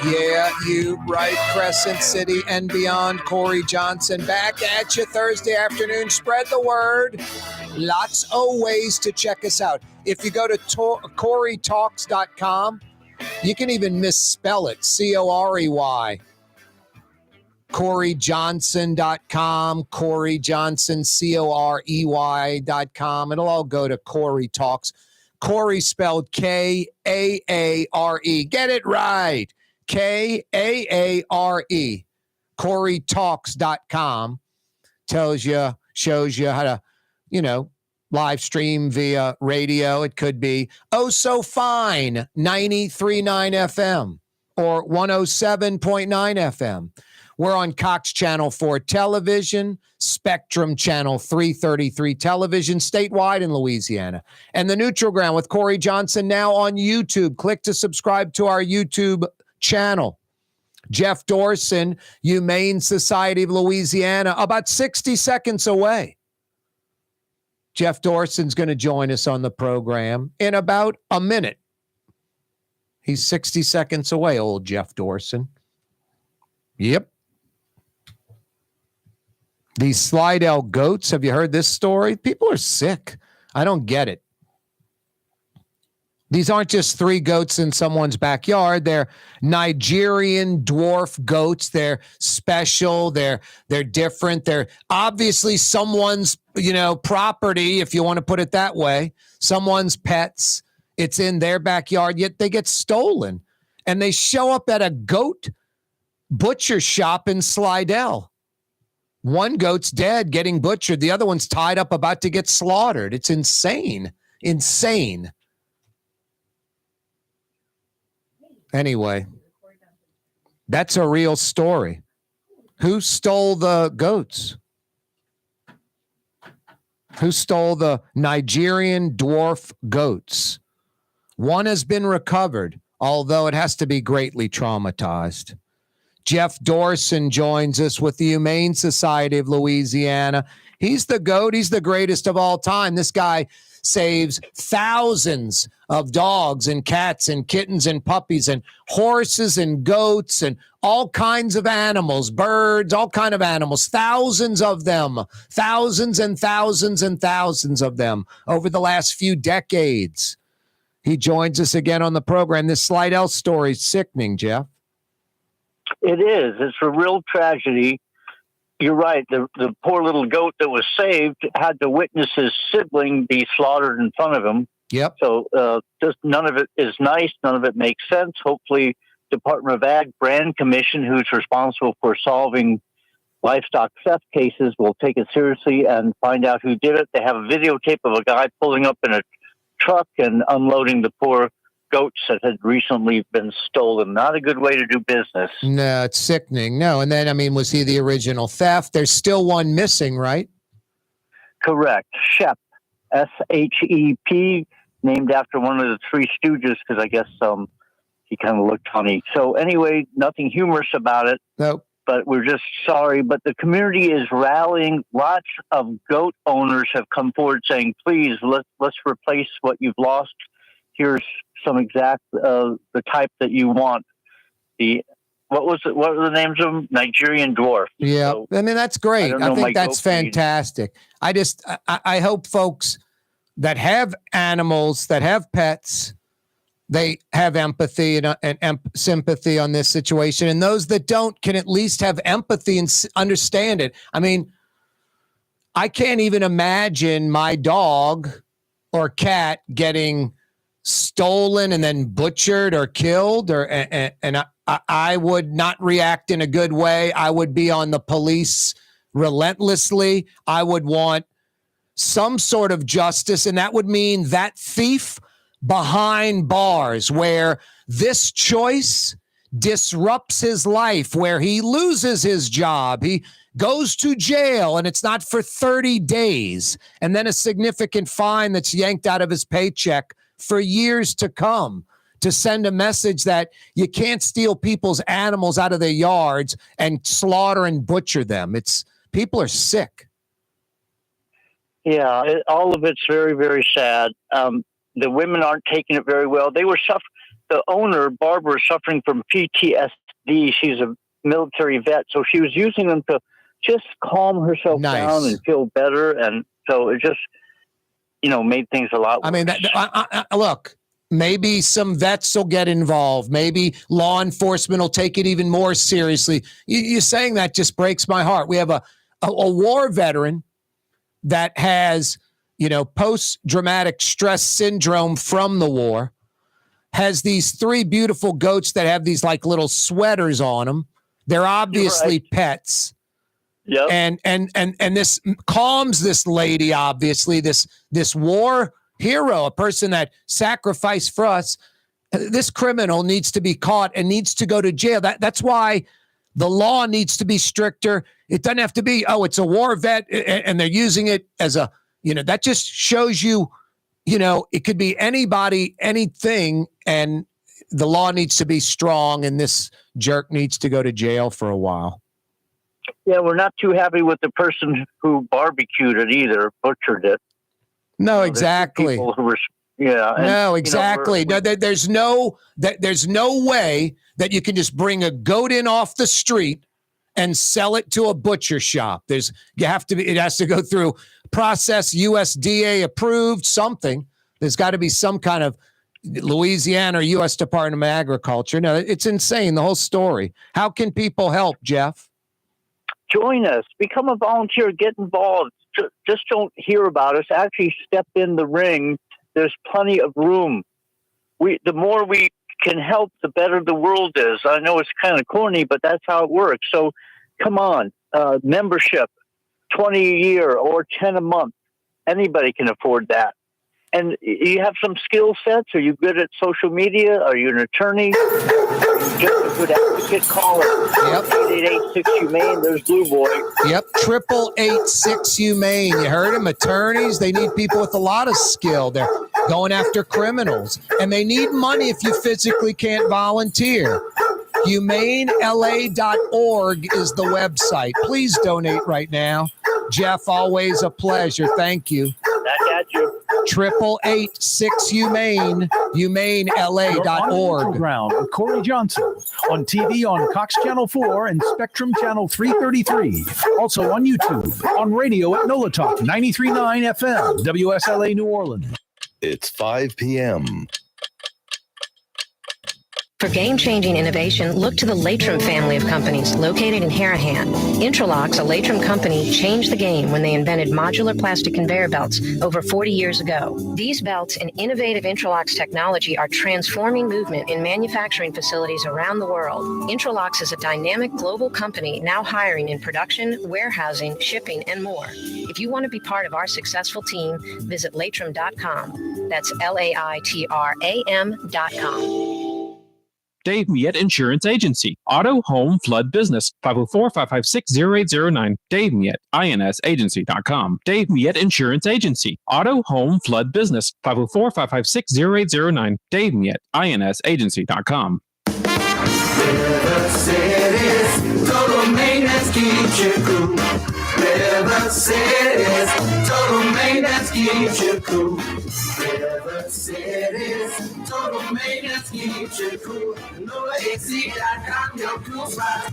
Yeah, you right, Crescent City and beyond. Corey Johnson back at you Thursday afternoon. Spread the word. Lots of ways to check us out. If you go to CoreyTalks.com, you can even misspell it, Corey. CoreyJohnson.com, Corey Johnson, Corey.com. It'll all go to Corey Talks. Corey spelled Kaare. Get it right. Kaare. CoreyTalks.com shows you how to, live stream via radio. It could be Oh So Fine 93.9 FM or 107.9 FM. We're on Cox Channel 4 television, Spectrum Channel 333 television, statewide in Louisiana. And the Neutral Ground with Corey Johnson now on YouTube. Click to subscribe to our YouTube channel. Jeff Dorson, Humane Society of Louisiana, about 60 seconds away. Jeff Dorson's going to join us on the program in about a minute. He's 60 seconds away, old Jeff Dorson. Yep. These Slidell goats, have you heard this story? People are sick. I don't get it. These aren't just 3 goats in someone's backyard. They're Nigerian dwarf goats. They're special. They're different. They're obviously someone's, property, if you want to put it that way. Someone's pets. It's in their backyard, yet they get stolen. And they show up at a goat butcher shop in Slidell. One goat's dead, getting butchered. The other one's tied up, about to get slaughtered. It's insane. Insane. Anyway, that's a real story. Who stole the goats? Who stole the Nigerian dwarf goats? One has been recovered, although it has to be greatly traumatized. Jeff Dorson joins us with the Humane Society of Louisiana. He's the GOAT. He's the greatest of all time. This guy saves thousands of dogs and cats and kittens and puppies and horses and goats and all kinds of animals, birds, all kind of animals, thousands of them, thousands and thousands and thousands of them over the last few decades. He joins us again on the program. This Slidell story is sickening, Jeff. It is. It's a real tragedy. You're right. The poor little goat that was saved had to witness his sibling be slaughtered in front of him. Yep. So just none of it is nice. None of it makes sense. Hopefully, Department of Ag Brand Commission, who's responsible for solving livestock theft cases, will take it seriously and find out who did it. They have a videotape of a guy pulling up in a truck and unloading the poor goats that had recently been stolen. Not a good way to do business. No, it's sickening. No, and then, I mean, was he the original theft? There's still one missing, right? Correct. Shep, S-H-E-P, named after one of the Three Stooges, because I guess he kind of looked funny. So anyway, nothing humorous about it. Nope. But we're just sorry. But the community is rallying. Lots of goat owners have come forward saying, please, let's replace what you've lost. Here's some exact the type that you want. What were the names of them? Nigerian dwarf. Yeah, So, I mean, that's great. I think that's fantastic. Breed. I hope folks that have animals, that have pets, they have empathy and sympathy on this situation, and those that don't can at least have empathy and understand it. I mean, I can't even imagine my dog or cat getting stolen and then butchered or killed, and I would not react in a good way. I would be on the police relentlessly. I would want some sort of justice, and that would mean that thief behind bars, where this choice disrupts his life, where he loses his job, he goes to jail, and it's not for 30 days, and then a significant fine that's yanked out of his paycheck for years to come, to send a message that you can't steal people's animals out of their yards and slaughter and butcher them. People are sick. Yeah, all of it's very, very sad. The women aren't taking it very well. They were the owner, Barbara, is suffering from PTSD. She's a military vet, so she was using them to just calm herself down and feel better. And so it just, made things a lot worse. I mean, look, maybe some vets will get involved. Maybe law enforcement will take it even more seriously. You saying that just breaks my heart. We have a war veteran that has, post-traumatic stress syndrome from the war, has these 3 beautiful goats that have these like little sweaters on them. They're obviously pets. Yep. And this calms this lady, obviously, this war hero, a person that sacrificed for us. This criminal needs to be caught and needs to go to jail. That's why the law needs to be stricter. It doesn't have to be, it's a war vet and they're using it as a, that just shows you, it could be anybody, anything, and the law needs to be strong, and this jerk needs to go to jail for a while. Yeah, we're not too happy with the person who barbecued it either, butchered it. No, exactly. No, exactly. There's no way that you can just bring a goat in off the street and sell it to a butcher shop. It has to go through process, USDA approved, something. There's got to be some kind of Louisiana or U.S. Department of Agriculture. No, it's insane, the whole story. How can people help, Jeff? Join us. Become a volunteer. Get involved. Just don't hear about us. Actually step in the ring. There's plenty of room. The more we can help, the better the world is. I know it's kind of corny, but that's how it works. So come on. Membership, 20 a year or 10 a month. Anybody can afford that. And you have some skill sets. Are you good at social media? Are you an attorney? Are you just a good advocate? Call it. Yep. 888-6-HUMANE. There's Blue Boy. Yep. 888-6-HUMANE. You heard him. Attorneys. They need people with a lot of skill. They're going after criminals. And they need money if you physically can't volunteer. HumaneLA.org is the website. Please donate right now. Jeff, always a pleasure. Thank you. Back at you. 888-6-HUMANE, HumaneLA.org. Ground with Corey Johnson on TV on Cox Channel 4 and Spectrum Channel 333. Also on YouTube, on radio at NOLA Talk 93.9 FM, WSLA New Orleans. It's 5 p.m. For game-changing innovation, look to the Latrim family of companies located in Harahan. Interlocks, a Latrim company, changed the game when they invented modular plastic conveyor belts over 40 years ago. These belts and innovative Interlocks technology are transforming movement in manufacturing facilities around the world. Interlocks is a dynamic global company now hiring in production, warehousing, shipping, and more. If you want to be part of our successful team, visit Latrim.com. That's LAITRAM.com. Dave Miette Insurance Agency. Auto, home, flood, business. 504-556-0809. Dave Miette, INSagency.com. Dave Miette Insurance Agency. Auto, home, flood, business. 504-556-0809. Dave Miette, INSagency.com. River City's total maintenance keeps you cool. River City's total maintenance keeps you cool. River City's total maintenance keeps you cool. NOAC.com, your cool spot.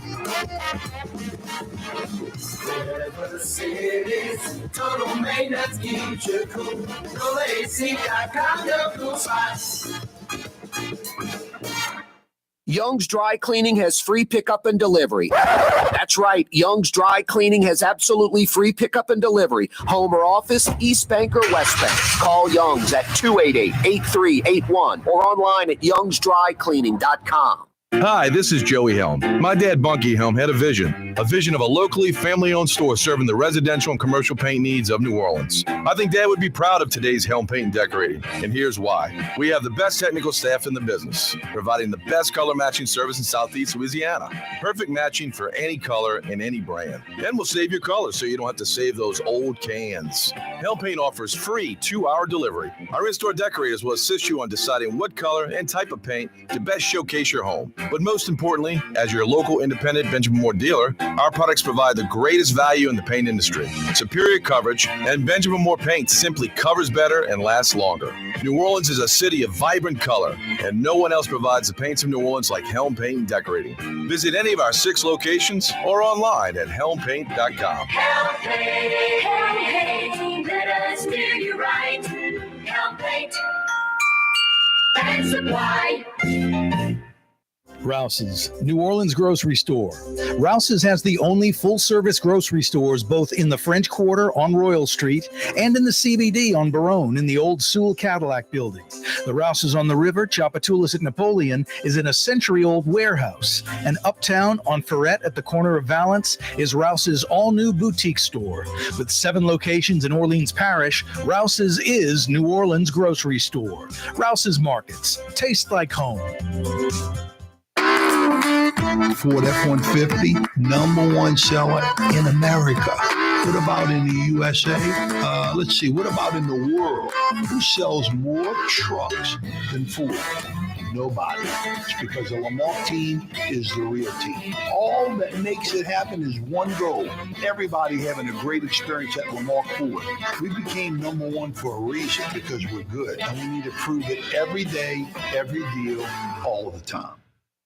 River City's total maintenance keeps you cool. NOAC.com, your cool spot. Young's Dry Cleaning has free pickup and delivery. That's right. Young's Dry Cleaning has absolutely free pickup and delivery. Home or office, East Bank or West Bank. Call Young's at 288-8381 or online at youngsdrycleaning.com. Hi, this is Joey Helm. My dad, Bunky Helm, had a vision of a locally family-owned store serving the residential and commercial paint needs of New Orleans. I think Dad would be proud of today's Helm Paint and Decorating, and here's why. We have the best technical staff in the business, providing the best color matching service in Southeast Louisiana. Perfect matching for any color and any brand. And we'll save your color so you don't have to save those old cans. Helm Paint offers free 2-hour delivery. Our in-store decorators will assist you on deciding what color and type of paint to best showcase your home. But most importantly, as your local independent Benjamin Moore dealer, our products provide the greatest value in the paint industry. Superior coverage, and Benjamin Moore paint simply covers better and lasts longer. New Orleans is a city of vibrant color, and no one else provides the paints of New Orleans like Helm Paint and Decorating. Visit any of our 6 locations or online at helmpaint.com. Helm Paint, let us do you right. Helm Paint and Supply. Rouse's, New Orleans grocery store. Rouse's has the only full-service grocery stores both in the French Quarter on Royal Street and in the CBD on Baronne in the old Sewell Cadillac building. The Rouse's on the river, Tchoupitoulas at Napoleon, is in a century-old warehouse. And uptown on Ferret at the corner of Valence is Rouse's all-new boutique store. With 7 locations in Orleans Parish, Rouse's is New Orleans grocery store. Rouse's Markets. Taste like home. Ford F-150, #1 seller in America. What about in the USA? Let's see, what about in the world? Who sells more trucks than Ford? Nobody. It's because the Lamarck team is the real team. All that makes it happen is one goal. Everybody having a great experience at Lamarck Ford. We became #1 for a reason, because we're good. And we need to prove it every day, every deal, all the time.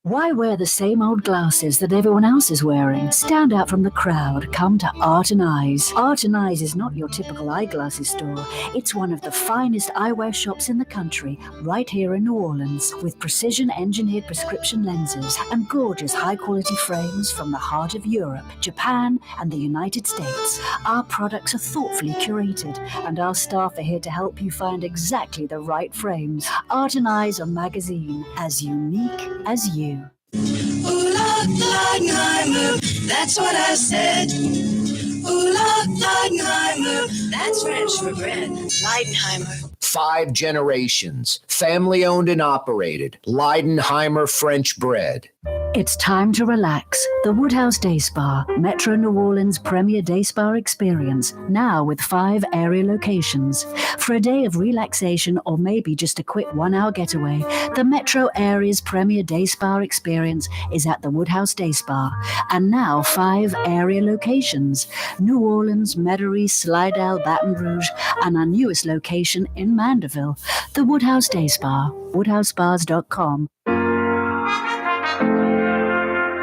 Why wear the same old glasses that everyone else is wearing? Stand out from the crowd. Come to Art and Eyes. Art and Eyes is not your typical eyeglasses store. It's one of the finest eyewear shops in the country, right here in New Orleans, with precision-engineered prescription lenses and gorgeous high-quality frames from the heart of Europe, Japan, and the United States. Our products are thoughtfully curated, and our staff are here to help you find exactly the right frames. Art and Eyes, a magazine as unique as you. Ooh la Leidenheimer, that's what I said. Ooh la Leidenheimer, that's French for bread. Leidenheimer. 5 generations, family owned and operated. Leidenheimer French bread. It's time to relax. The Woodhouse Day Spa, Metro New Orleans' premier day spa experience, now with 5 area locations. For a day of relaxation or maybe just a quick 1-hour getaway, the Metro area's premier day spa experience is at the Woodhouse Day Spa. And now 5 area locations: New Orleans, Metairie, Slidell, Baton Rouge, and our newest location in Mandeville. The Woodhouse Day Spa, woodhousespas.com.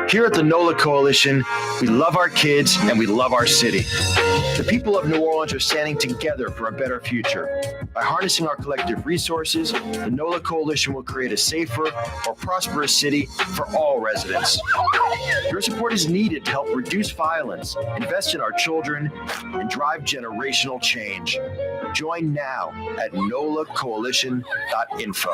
Here at the NOLA Coalition, we love our kids and we love our city. The people of New Orleans are standing together for a better future. By harnessing our collective resources, the NOLA Coalition will create a safer, more prosperous city for all residents. Your support is needed to help reduce violence, invest in our children, and drive generational change. Join now at nolacoalition.info.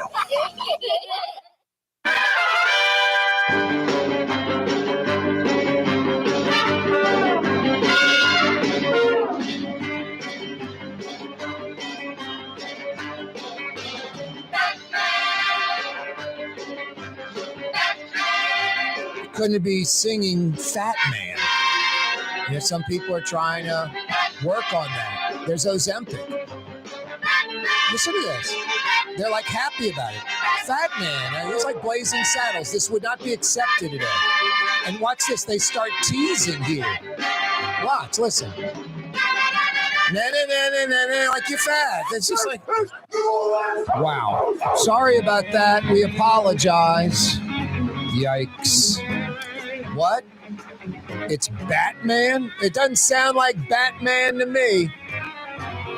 Couldn't be singing Fat Man. You know, some people are trying to work on that. There's Ozempic. Listen to this. They're like happy about it. Fat Man. It's like Blazing Saddles. This would not be accepted today. And watch this. They start teasing here. Watch. Listen. Like you're fat. It's just like, wow. Sorry about that. We apologize. Yikes. What? It's Batman? It doesn't sound like Batman to me.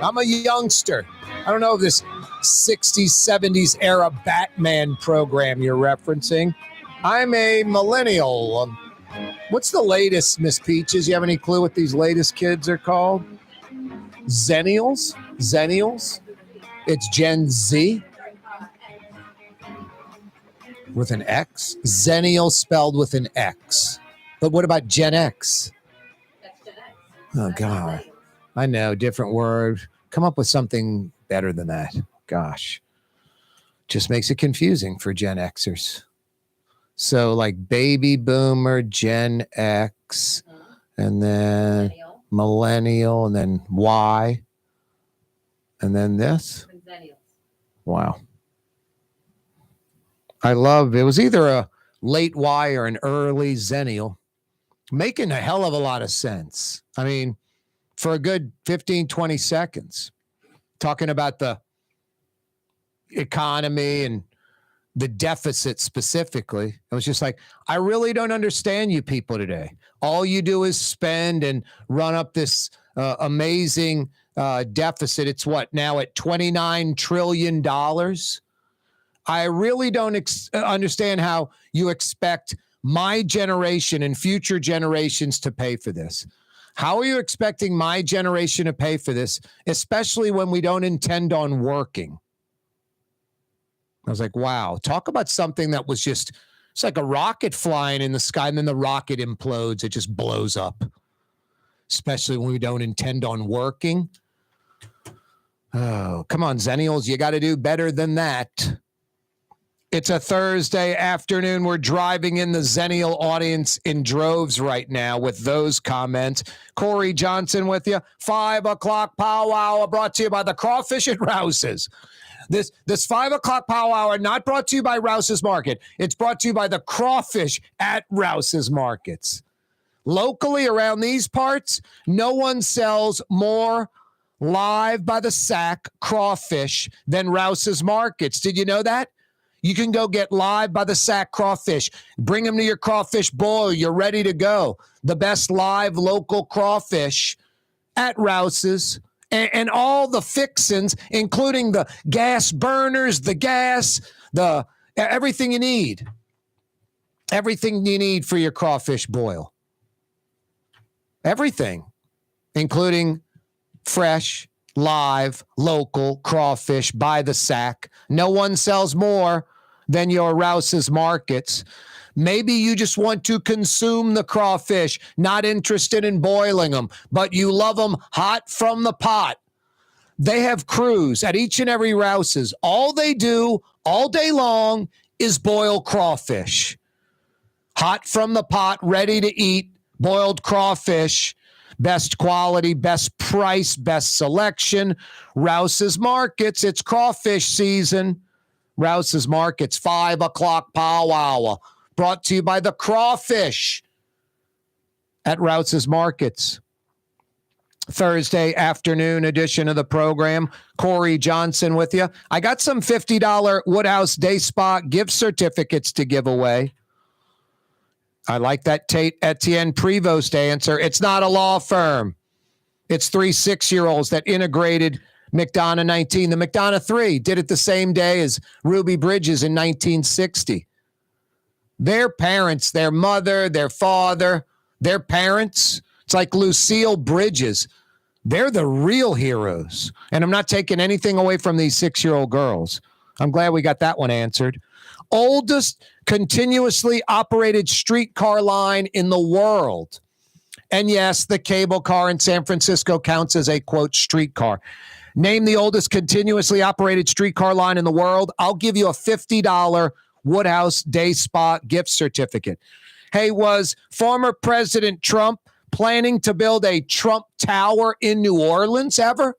I'm a youngster. I don't know this 60s, 70s era Batman program you're referencing. I'm a millennial. What's the latest, Miss Peaches? You have any clue what these latest kids are called? Zennials? Zennials? It's Gen Z? With an X? Zennial spelled with an X. But what about Gen X? Oh, God. I know, different word. Come up with something better than that. Gosh. Just makes it confusing for Gen Xers. So like baby boomer, Gen X, and then millennial, and then Y, and then this. Wow. I love it. Was either a late Y or an early Zennial, making a hell of a lot of sense. I mean, for a good 15, 20 seconds, talking about the economy and the deficit specifically. It was just like, I really don't understand you people today. All you do is spend and run up this amazing deficit. It's what now at $29 trillion. I really don't understand how you expect my generation and future generations to pay for this. How are you expecting my generation to pay for this, especially when we don't intend on working? I was like, wow, talk about something that was just, it's like a rocket flying in the sky and then the rocket implodes. It just blows up, especially when we don't intend on working. Oh, come on, Zennials, you got to do better than that. It's a Thursday afternoon. We're driving in the Zennial audience in droves right now with those comments. Corey Johnson with you. 5 o'clock powwow brought to you by the Crawfish at Rouse's. This 5 o'clock powwow not brought to you by Rouse's Market. It's brought to you by the Crawfish at Rouse's Markets. Locally around these parts, no one sells more live by the sack crawfish than Rouse's Markets. Did you know that? You can go get live by the sack crawfish. Bring them to your crawfish boil. You're ready to go. The best live local crawfish at Rouse's. And all the fixins, including the gas burners, the gas, everything you need. Everything you need for your crawfish boil. Everything, including fresh, live, local crawfish by the sack. No one sells more than your Rouse's Markets. Maybe you just want to consume the crawfish, not interested in boiling them, but you love them hot from the pot. They have crews at each and every Rouse's. All they do all day long is boil crawfish. Hot from the pot, ready to eat, boiled crawfish. Best quality, best price, best selection. Rouse's Markets, it's crawfish season. Rouse's Markets, 5 o'clock powwow. Brought to you by the Crawfish at Rouse's Markets. Thursday afternoon edition of the program. Corey Johnson with you. I got some $50 Woodhouse Day Spa gift certificates to give away. I like that Tate Etienne Prevost answer. It's not a law firm. It's 3 6-year-olds that integrated McDonough 19. The McDonough 3 did it the same day as Ruby Bridges in 1960. Their parents, their mother, their father, their parents, it's like Lucille Bridges. They're the real heroes. And I'm not taking anything away from these 6-year-old girls. I'm glad we got that one answered. Oldest continuously operated streetcar line in the world. And yes, the cable car in San Francisco counts as a, quote, streetcar. Name the oldest continuously operated streetcar line in the world. I'll give you a $50 Woodhouse Day Spa gift certificate. Hey, was former President Trump planning to build a Trump Tower in New Orleans ever?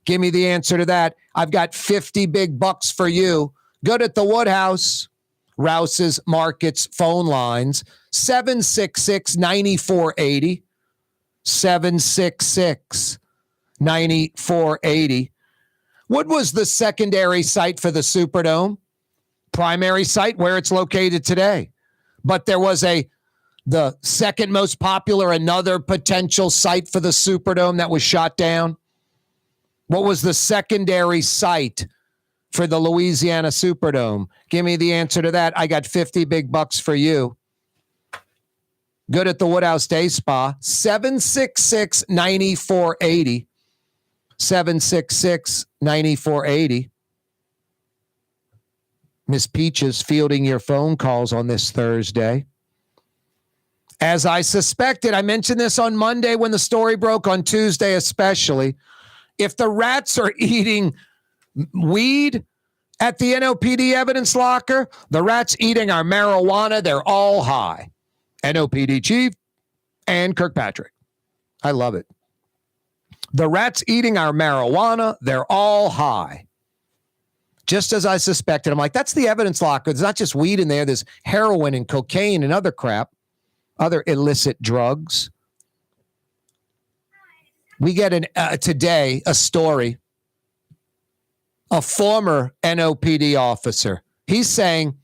Give me the answer to that. I've got 50 big bucks for you. Good at the Woodhouse. Rouse's Markets phone lines, 766-9480, 766-9480. What was the secondary site for the Superdome? Primary site where it's located today. But there was the second most popular, another potential site for the Superdome that was shot down. What was the secondary site for the Louisiana Superdome? Give me the answer to that. I got 50 big bucks for you. Good at the Woodhouse Day Spa, 766-9480, 766-9480. Miss Peaches fielding your phone calls on this Thursday. As I suspected, I mentioned this on Monday when the story broke, on Tuesday especially. If the rats are eating weed at the NOPD evidence locker, the rats eating our marijuana, they're all high. NOPD chief and Kirkpatrick. I love it. The rats eating our marijuana, they're all high. Just as I suspected. I'm like, that's the evidence locker. There's not just weed in there. There's heroin and cocaine and other crap, other illicit drugs. We get today a story. A former NOPD officer. He's saying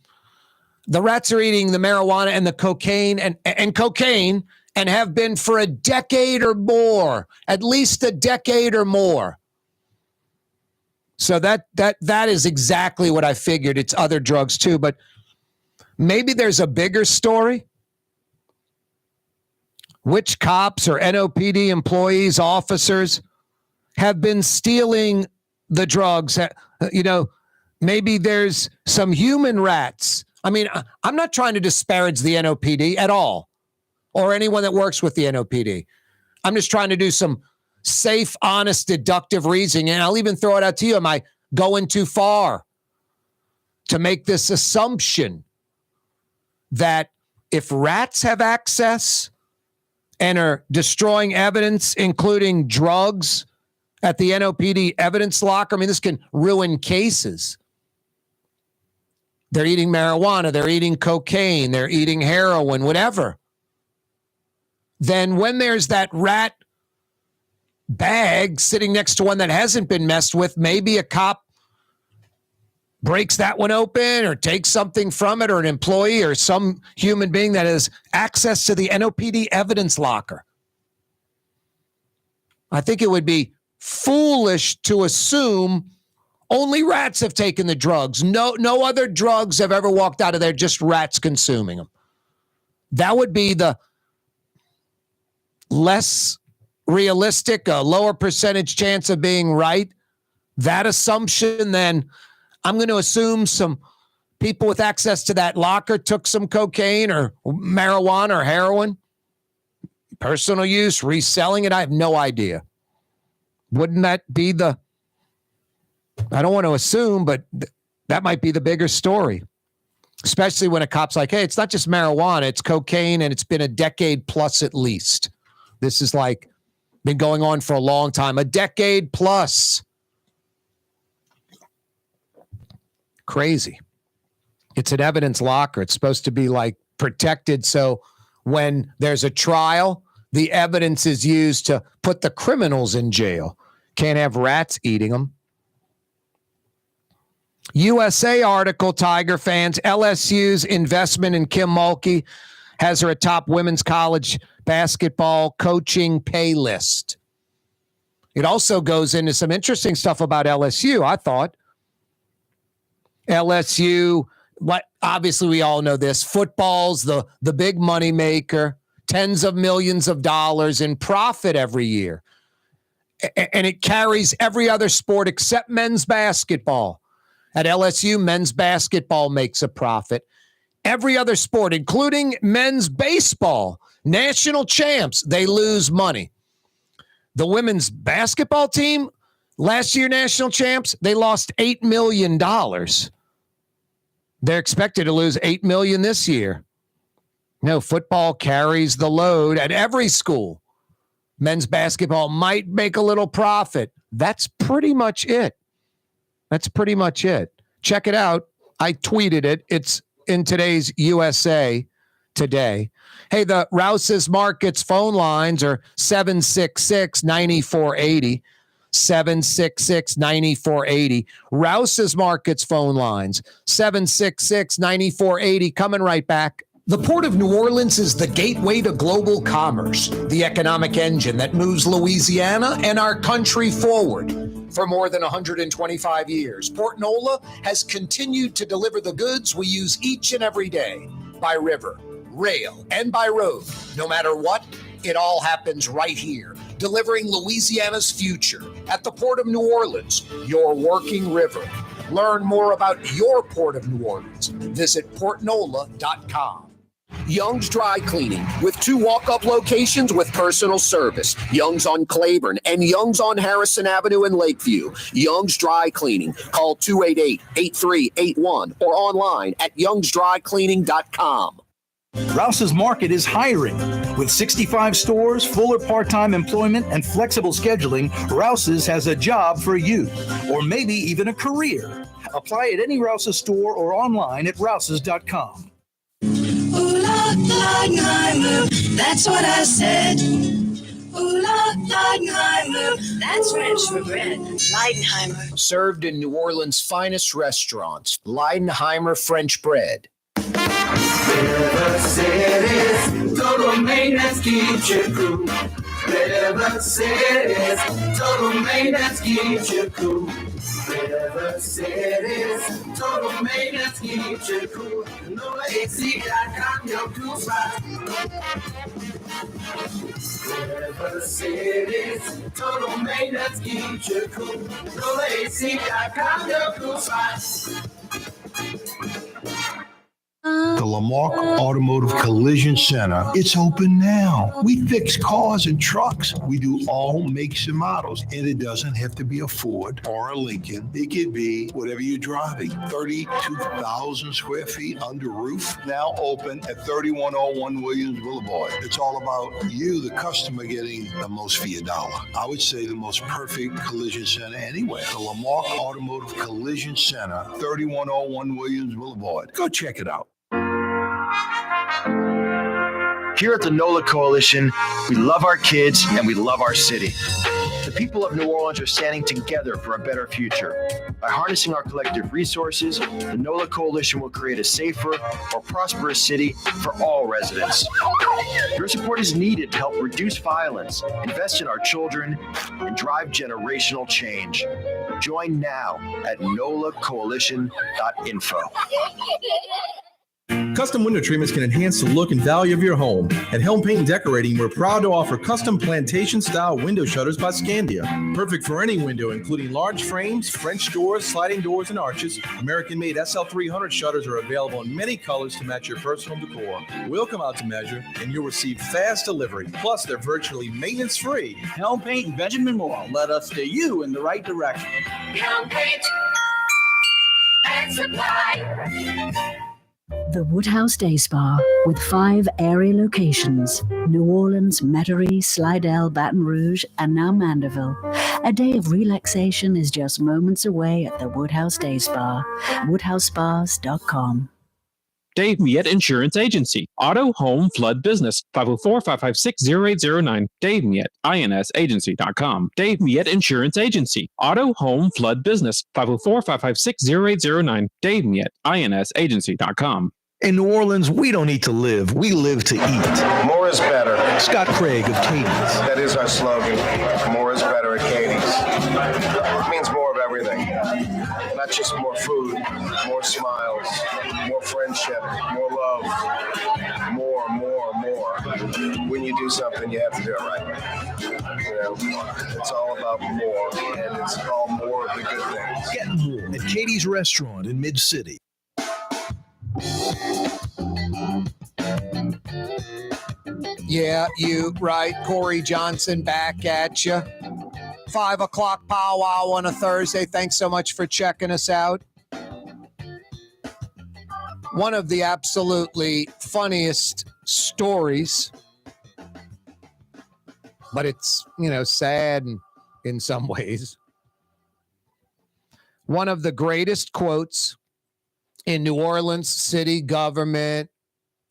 the rats are eating the marijuana and the cocaine and cocaine and have been for a decade or more, at least a decade or more. So that is exactly what I figured. It's other drugs too, but maybe there's a bigger story. Which cops or NOPD employees, officers have been stealing the drugs? You know, maybe there's some human rats. I mean, I'm not trying to disparage the NOPD at all, or anyone that works with the NOPD. I'm just trying to do some safe, honest, deductive reasoning. And I'll even throw it out to you. Am I going too far to make this assumption that if rats have access and are destroying evidence, including drugs, at the NOPD evidence locker, I mean, this can ruin cases. They're eating marijuana, they're eating cocaine, they're eating heroin, whatever. Then when there's that rat bag sitting next to one that hasn't been messed with, maybe a cop breaks that one open or takes something from it, or an employee or some human being that has access to the NOPD evidence locker. I think it would be foolish to assume only rats have taken the drugs. No other drugs have ever walked out of there, just rats consuming them. That would be the less realistic, a lower percentage chance of being right. That assumption, then I'm going to assume some people with access to that locker took some cocaine or marijuana or heroin, personal use, reselling it. I have no idea. Wouldn't that be I don't want to assume, but that might be the bigger story, especially when a cop's like, hey, it's not just marijuana, it's cocaine, and it's been a decade plus at least. This is like been going on for a long time, a decade plus. Crazy. It's an evidence locker. It's supposed to be like protected. So when there's a trial, the evidence is used to put the criminals in jail. Can't have rats eating them. USA article, Tiger fans, LSU's investment in Kim Mulkey has her a top women's college basketball coaching pay list. It also goes into some interesting stuff about LSU, I thought. LSU, obviously we all know this, football's the big money maker, tens of millions of dollars in profit every year. And it carries every other sport except men's basketball. At LSU, men's basketball makes a profit. Every other sport, including men's baseball, national champs, they lose money. The women's basketball team, last year national champs, they lost $8 million. They're expected to lose $8 million this year. No, football carries the load at every school. Men's basketball might make a little profit. That's pretty much it. Check it out. I tweeted it. It's in today's USA Today. Hey, the Rouse's Markets phone lines are 766-9480. 766-9480. Rouse's Markets phone lines, 766-9480. Coming right back. The Port of New Orleans is the gateway to global commerce, the economic engine that moves Louisiana and our country forward. For more than 125 years, Port Nola has continued to deliver the goods we use each and every day by river, rail, and by road. No matter what, it all happens right here, delivering Louisiana's future at the Port of New Orleans, your working river. Learn more about your Port of New Orleans. Visit portnola.com. Young's Dry Cleaning, with 2 walk-up locations with personal service. Young's on Claiborne and Young's on Harrison Avenue in Lakeview. Young's Dry Cleaning. Call 288-8381 or online at youngsdrycleaning.com. Rouse's Market is hiring. With 65 stores, full or part-time employment, and flexible scheduling, Rouse's has a job for you, or maybe even a career. Apply at any Rouse's store or online at rouses.com. Ooh, Leidenheimer, that's what I said. Ooh, Leidenheimer, that's French for bread. Leidenheimer. Served in New Orleans' finest restaurants, Leidenheimer French bread. River City's total maintenance keeps you cool. River City's total maintenance keeps you cool. River City's total maintenance keeps you cool. NOAC.com, your cool spot. River City's total maintenance keeps you cool. NOAC.com, your cool spot. The Lamarck Automotive Collision Center. It's open now. We fix cars and trucks. We do all makes and models. And it doesn't have to be a Ford or a Lincoln. It could be whatever you're driving. 32,000 square feet under roof. Now open at 3101 Williams Boulevard. It's all about you, the customer, getting the most for your dollar. I would say the most perfect collision center anywhere. The Lamarck Automotive Collision Center, 3101 Williams Boulevard. Go check it out. Here at the NOLA Coalition, we love our kids and we love our city. The people of New Orleans are standing together for a better future. By harnessing our collective resources, the NOLA Coalition will create a safer, more prosperous city for all residents. Your support is needed to help reduce violence, invest in our children, and drive generational change. Join now at nolacoalition.info. Custom window treatments can enhance the look and value of your home. At Helm Paint and Decorating, we're proud to offer custom plantation-style window shutters by Scandia. Perfect for any window, including large frames, French doors, sliding doors, and arches. American-made SL300 shutters are available in many colors to match your personal decor. We'll come out to measure, and you'll receive fast delivery. Plus, they're virtually maintenance-free. Helm Paint and Benjamin Moore. Let us steer you in the right direction. Helm Paint and Supply. The Woodhouse Day Spa, with 5 area locations: New Orleans, Metairie, Slidell, Baton Rouge, and now Mandeville. A day of relaxation is just moments away at the Woodhouse Day Spa. WoodhouseSpas.com. Dave Miette Insurance Agency. Auto, home, flood, business. 504-556-0809. Dave Miette, INSagency.com. Dave Miette Insurance Agency. Auto, home, flood, business. 504-556-0809. Dave Miette, INSagency.com. In New Orleans, we don't eat to live. We live to eat. More is better. Scott Craig of Katie's. That is our slogan. More is better at Katie's. It means more of everything. Not just more food, more smiles, more friendship, more love, more. When you do something, you have to do it right. It's all about more, and it's all more of the good things. Get more at Katie's Restaurant in Mid-City. Yeah, you right. Corey Johnson back at you. 5 o'clock powwow on a Thursday. Thanks so much for checking us out. One of the absolutely funniest stories, but it's, sad in some ways. One of the greatest quotes in New Orleans city government,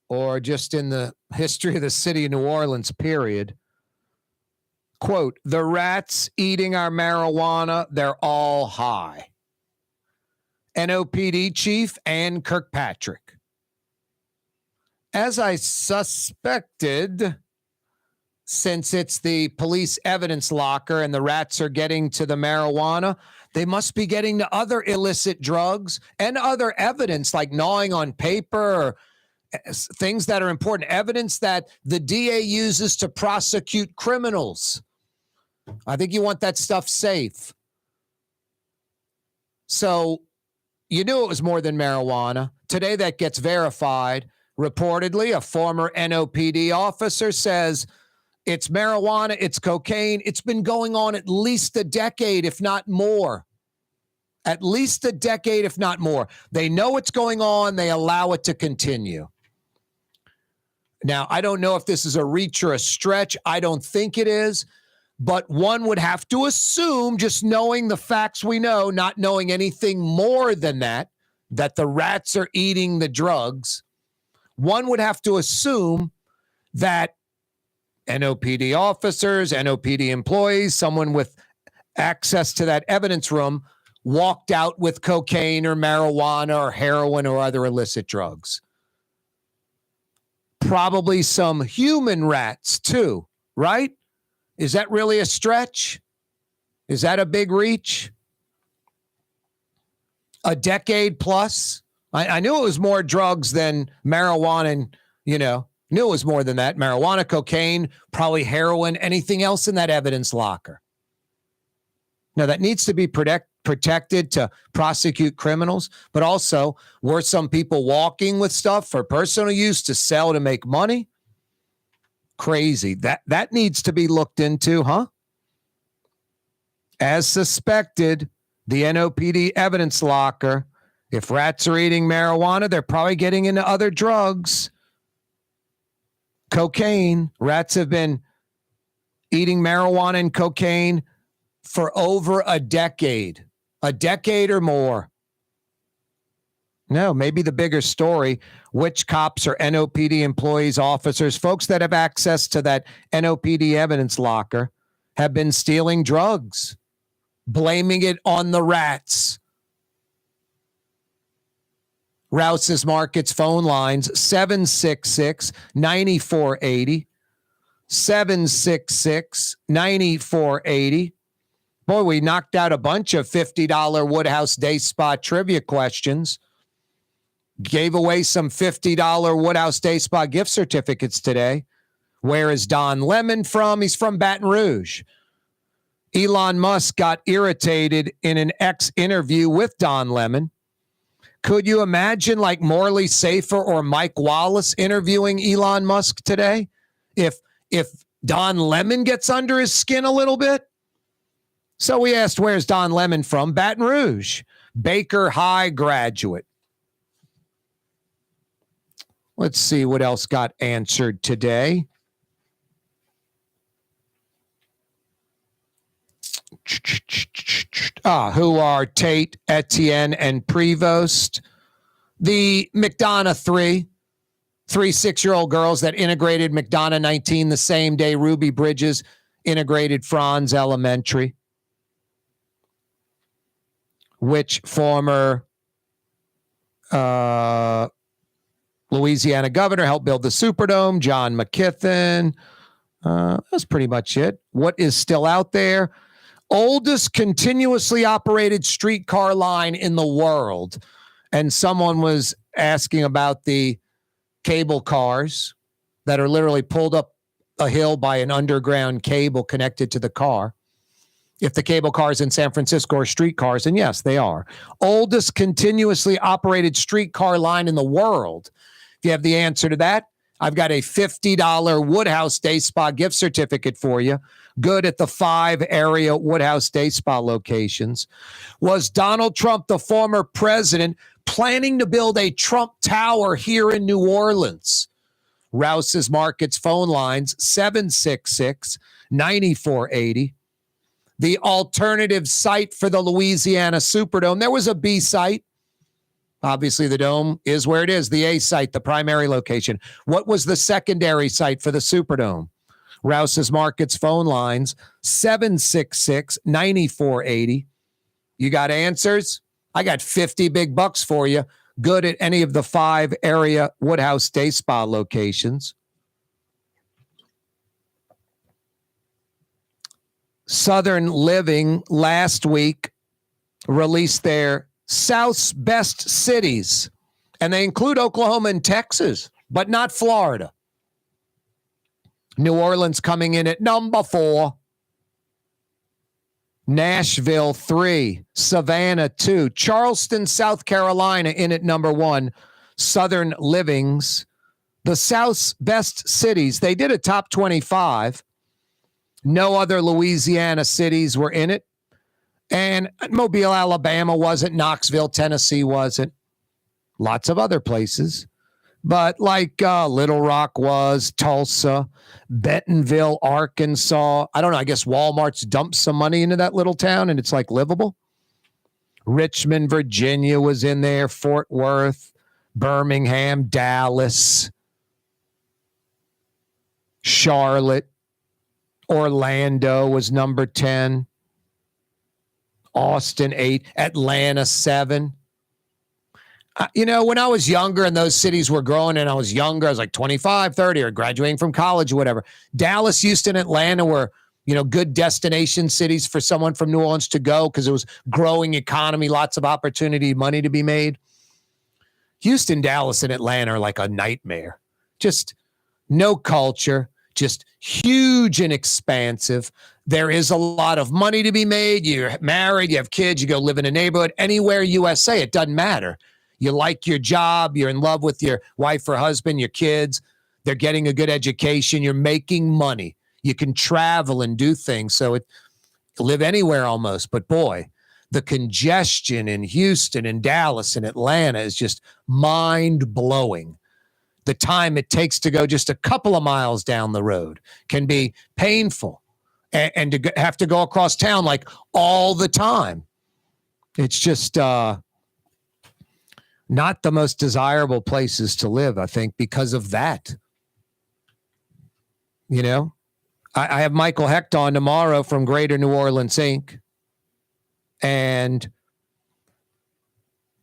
or just in the history of the city of New Orleans, period. Quote, "The rats eating our marijuana, they're all high." NOPD Chief Ann Kirkpatrick. As I suspected, since it's the police evidence locker and the rats are getting to the marijuana, they must be getting to other illicit drugs and other evidence like gnawing on paper or things that are important, evidence that the DA uses to prosecute criminals. I think you want that stuff safe. So you knew it was more than marijuana. Today that gets verified. Reportedly, a former NOPD officer says it's marijuana, it's cocaine. It's been going on at least a decade, if not more. At least a decade, if not more. They know what's going on. They allow it to continue. Now, I don't know if this is a reach or a stretch. I don't think it is. But one would have to assume, just knowing the facts we know, not knowing anything more than that the rats are eating the drugs, one would have to assume that NOPD officers, NOPD employees, someone with access to that evidence room walked out with cocaine or marijuana or heroin or other illicit drugs. Probably some human rats too, right? Is that really a stretch? Is that a big reach? A decade plus? I knew it was more drugs than marijuana and, knew it was more than that. Marijuana, cocaine, probably heroin, anything else in that evidence locker. Now, that needs to be protected to prosecute criminals, but also were some people walking with stuff for personal use to sell to make money? Crazy. That needs to be looked into, huh? As suspected, the NOPD evidence locker, if rats are eating marijuana, they're probably getting into other drugs. Cocaine. Rats have been eating marijuana and cocaine for over a decade or more. No, maybe the bigger story, which cops or NOPD employees, officers, folks that have access to that NOPD evidence locker have been stealing drugs, blaming it on the rats. Rouse's Markets phone lines, 766-9480, 766-9480. Boy, we knocked out a bunch of $50 Woodhouse Day Spa trivia questions. Gave away some $50 Woodhouse Day Spa gift certificates today. Where is Don Lemon from? He's from Baton Rouge. Elon Musk got irritated in an interview with Don Lemon. Could you imagine like Morley Safer or Mike Wallace interviewing Elon Musk today? If Don Lemon gets under his skin a little bit? So we asked, where's Don Lemon from? Baton Rouge. Baker High graduate. Let's see what else got answered today. Who are Tate, Etienne, and Prevost? The McDonough three 6-year-old girls that integrated McDonough 19 the same day Ruby Bridges integrated Franz Elementary. Which former Louisiana governor helped build the Superdome, John McKithen. That's pretty much it. What is still out there? Oldest continuously operated streetcar line in the world. And someone was asking about the cable cars that are literally pulled up a hill by an underground cable connected to the car. If the cable cars in San Francisco are streetcars, and yes, they are. Oldest continuously operated streetcar line in the world. If you have the answer to that, I've got a $50 Woodhouse Day Spa gift certificate for you. Good at the 5 area Woodhouse Day Spa locations. Was Donald Trump, the former president, planning to build a Trump Tower here in New Orleans? Rouse's Markets phone lines, 766-9480. The alternative site for the Louisiana Superdome. There was a B site. Obviously, the dome is where it is, the A site, the primary location. What was the secondary site for the Superdome? Rouse's Markets phone lines, 766-9480. You got answers? I got 50 big bucks for you. Good at any of the 5 area Woodhouse Day Spa locations. Southern Living last week released their South's best cities, and they include Oklahoma and Texas, but not Florida. New Orleans coming in at number 4. Nashville 3, Savannah 2, Charleston, South Carolina in at number 1. Southern Living's, the South's best cities. They did a top 25. No other Louisiana cities were in it. And Mobile, Alabama wasn't. Knoxville, Tennessee wasn't. Lots of other places. But like Little Rock was, Tulsa, Bentonville, Arkansas. I don't know. I guess Walmart's dumped some money into that little town and it's like livable. Richmond, Virginia was in there. Fort Worth, Birmingham, Dallas, Charlotte, Orlando was number 10. Austin 8, Atlanta 7. When I was younger and those cities were growing and I was younger, I was like 25, 30 or graduating from college or whatever. Dallas, Houston, Atlanta were, good destination cities for someone from New Orleans to go because it was growing economy, lots of opportunity, money to be made. Houston, Dallas, and Atlanta are like a nightmare. Just no culture, just huge and expansive. There is a lot of money to be made. You're married, you have kids, you go live in a neighborhood, anywhere USA, it doesn't matter. You like your job, you're in love with your wife or husband, your kids, they're getting a good education, you're making money. You can travel and do things. So live anywhere almost. But boy, the congestion in Houston and Dallas and Atlanta is just mind-blowing. The time it takes to go just a couple of miles down the road can be painful. And to have to go across town like all the time. It's just not the most desirable places to live, I think, because of that. I have Michael Hecht on tomorrow from Greater New Orleans, Inc. And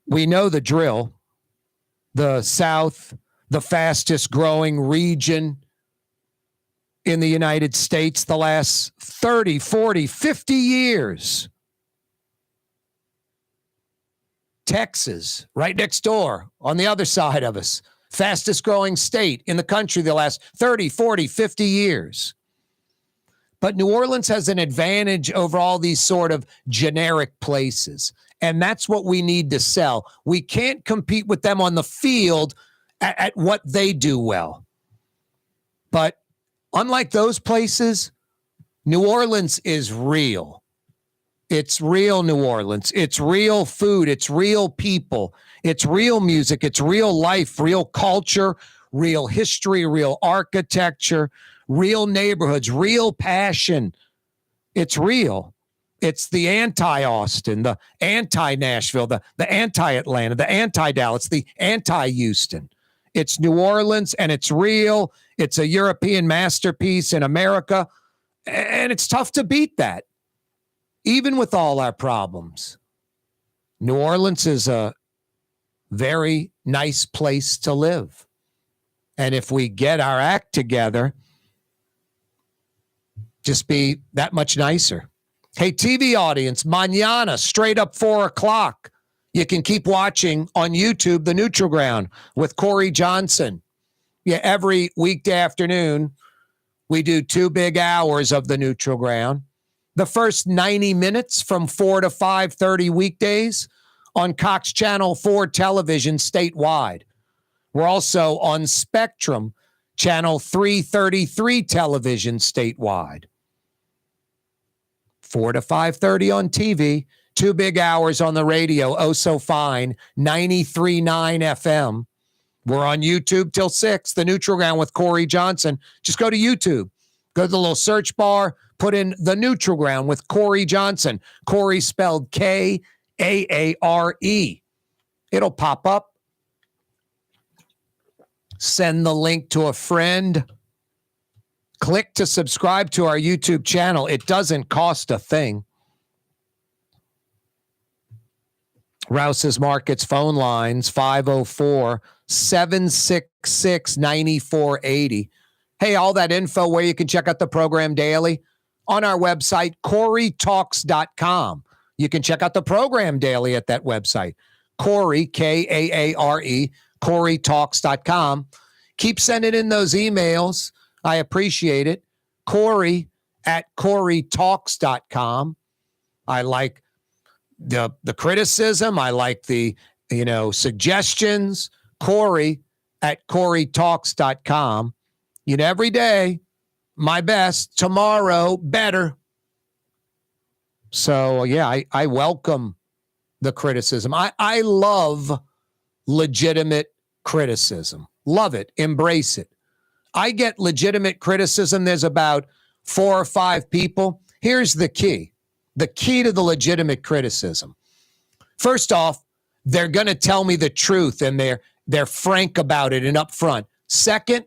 we know the drill. The South, the fastest growing region in the United States the last 30, 40, 50 years. Texas, right next door, on the other side of us. Fastest growing state in the country the last 30, 40, 50 years. But New Orleans has an advantage over all these sort of generic places. And that's what we need to sell. We can't compete with them on the field at what they do well. But unlike those places, New Orleans is real. It's real New Orleans. It's real food. It's real people. It's real music. It's real life, real culture, real history, real architecture, real neighborhoods, real passion. It's real. It's the anti-Austin, the anti-Nashville, the anti-Atlanta, the anti-Dallas, the anti-Houston. It's New Orleans, and it's real. It's a European masterpiece in America, and it's tough to beat that. Even with all our problems, New Orleans is a very nice place to live. And if we get our act together, just be that much nicer. Hey, TV audience, mañana, straight up 4 o'clock. You can keep watching on YouTube, The Neutral Ground with Corey Johnson. Yeah, every weekday afternoon, we do 2 big hours of The Neutral Ground. The first 90 minutes from 4 to 5:30 weekdays on Cox Channel 4 television statewide. We're also on Spectrum, Channel 333 television statewide. 4 to 5:30 on TV, 2 big hours on the radio, oh so fine, 93.9 FM. We're on YouTube till 6, The Neutral Ground with Corey Johnson. Just go to YouTube. Go to the little search bar, put in The Neutral Ground with Corey Johnson. Corey spelled Kaare. It'll pop up. Send the link to a friend. Click to subscribe to our YouTube channel. It doesn't cost a thing. Rouse's Markets phone lines, 504-766-9480. Hey, all that info where you can check out the program daily on our website, CoreyTalks.com. You can check out the program daily at that website, Corey, Kaare, CoreyTalks.com. Keep sending in those emails. I appreciate it. Corey at CoreyTalks.com. I like the criticism. I like the, suggestions. Corey at CoreyTalks.com. Every day, my best. Tomorrow, better. So, yeah, I welcome the criticism. I love legitimate criticism. Love it. Embrace it. I get legitimate criticism. There's about 4 or 5 people. Here's the key. The key to the legitimate criticism. First off, they're going to tell me the truth and they're frank about it and upfront. Second,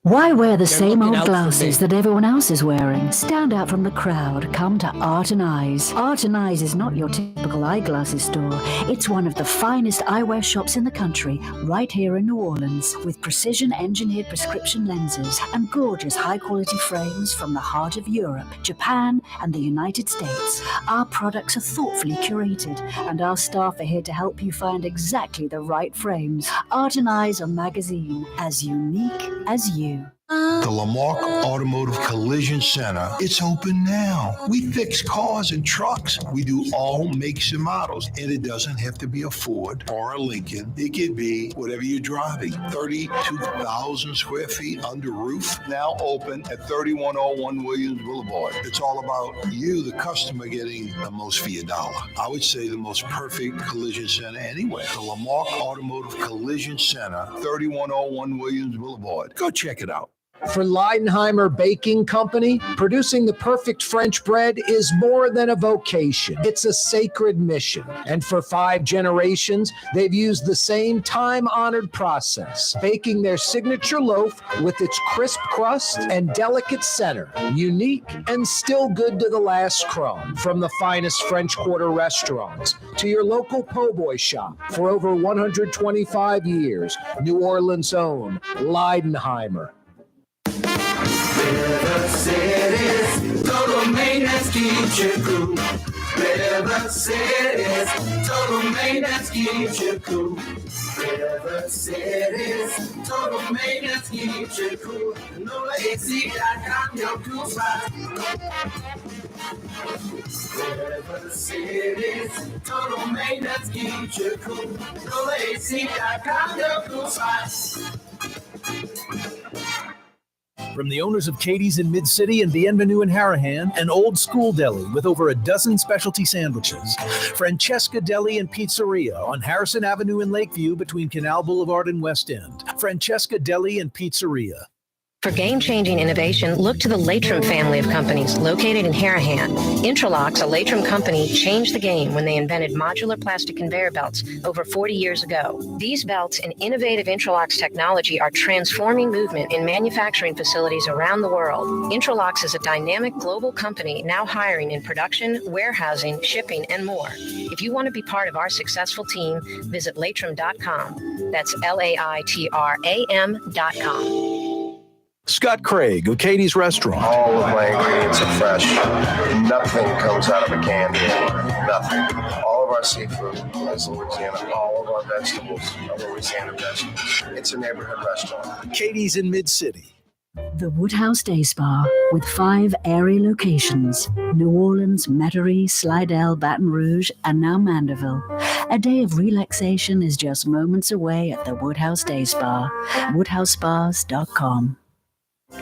why wear the same old glasses that everyone else is wearing? Stand out from the crowd. Come to Art and Eyes. Art and Eyes is not your typical eyeglasses store. It's one of the finest eyewear shops in the country, right here in New Orleans, with precision-engineered prescription lenses and gorgeous high-quality frames from the heart of Europe, Japan, and the United States. Our products are thoughtfully curated, and our staff are here to help you find exactly the right frames. Art and Eyes are magazine, as unique as you. The Lamarck Automotive Collision Center, it's open now. We fix cars and trucks. We do all makes and models. And it doesn't have to be a Ford or a Lincoln. It could be whatever you're driving. 32,000 square feet under roof, now open at 3101 Williams Boulevard. It's all about you, the customer, getting the most for your dollar. I would say the most perfect collision center anywhere. The Lamarck Automotive Collision Center, 3101 Williams Boulevard. Go check it out. For Leidenheimer Baking Company, producing the perfect French bread is more than a vocation. It's a sacred mission. And for 5 generations, they've used the same time-honored process, baking their signature loaf with its crisp crust and delicate center, unique and still good to the last crumb. From the finest French Quarter restaurants to your local po' boy shop, for over 125 years, New Orleans' own Leidenheimer. River City's total maintenance keeps you cool. River City's total maintenance keeps you cool. River City's total maintenance keeps you cool. NOLAC.com, your cool spot. River City's total maintenance keeps you cool. NOLAC.com, your cool spot. From the owners of Katie's in Mid-City and Bienvenue in Harahan, an old school deli with over a dozen specialty sandwiches. Francesca Deli and Pizzeria on Harrison Avenue in Lakeview between Canal Boulevard and West End. Francesca Deli and Pizzeria. For game-changing innovation, look to the Latrim family of companies located in Harahan. Intralocks, a Latrim company, changed the game when they invented modular plastic conveyor belts over 40 years ago. These belts and innovative Intralocks technology are transforming movement in manufacturing facilities around the world. Intralocks is a dynamic global company now hiring in production, warehousing, shipping, and more. If you want to be part of our successful team, visit Latrim.com. That's LAITRAM.com. Scott Craig of Katie's Restaurant. All of my ingredients are fresh. Nothing comes out of a can here. Nothing. All of our seafood is Louisiana. All of our vegetables are Louisiana vegetables. It's a neighborhood restaurant. Katie's in Mid-City. The Woodhouse Day Spa, with 5 area locations: New Orleans, Metairie, Slidell, Baton Rouge, and now Mandeville. A day of relaxation is just moments away at the Woodhouse Day Spa. WoodhouseSpas.com.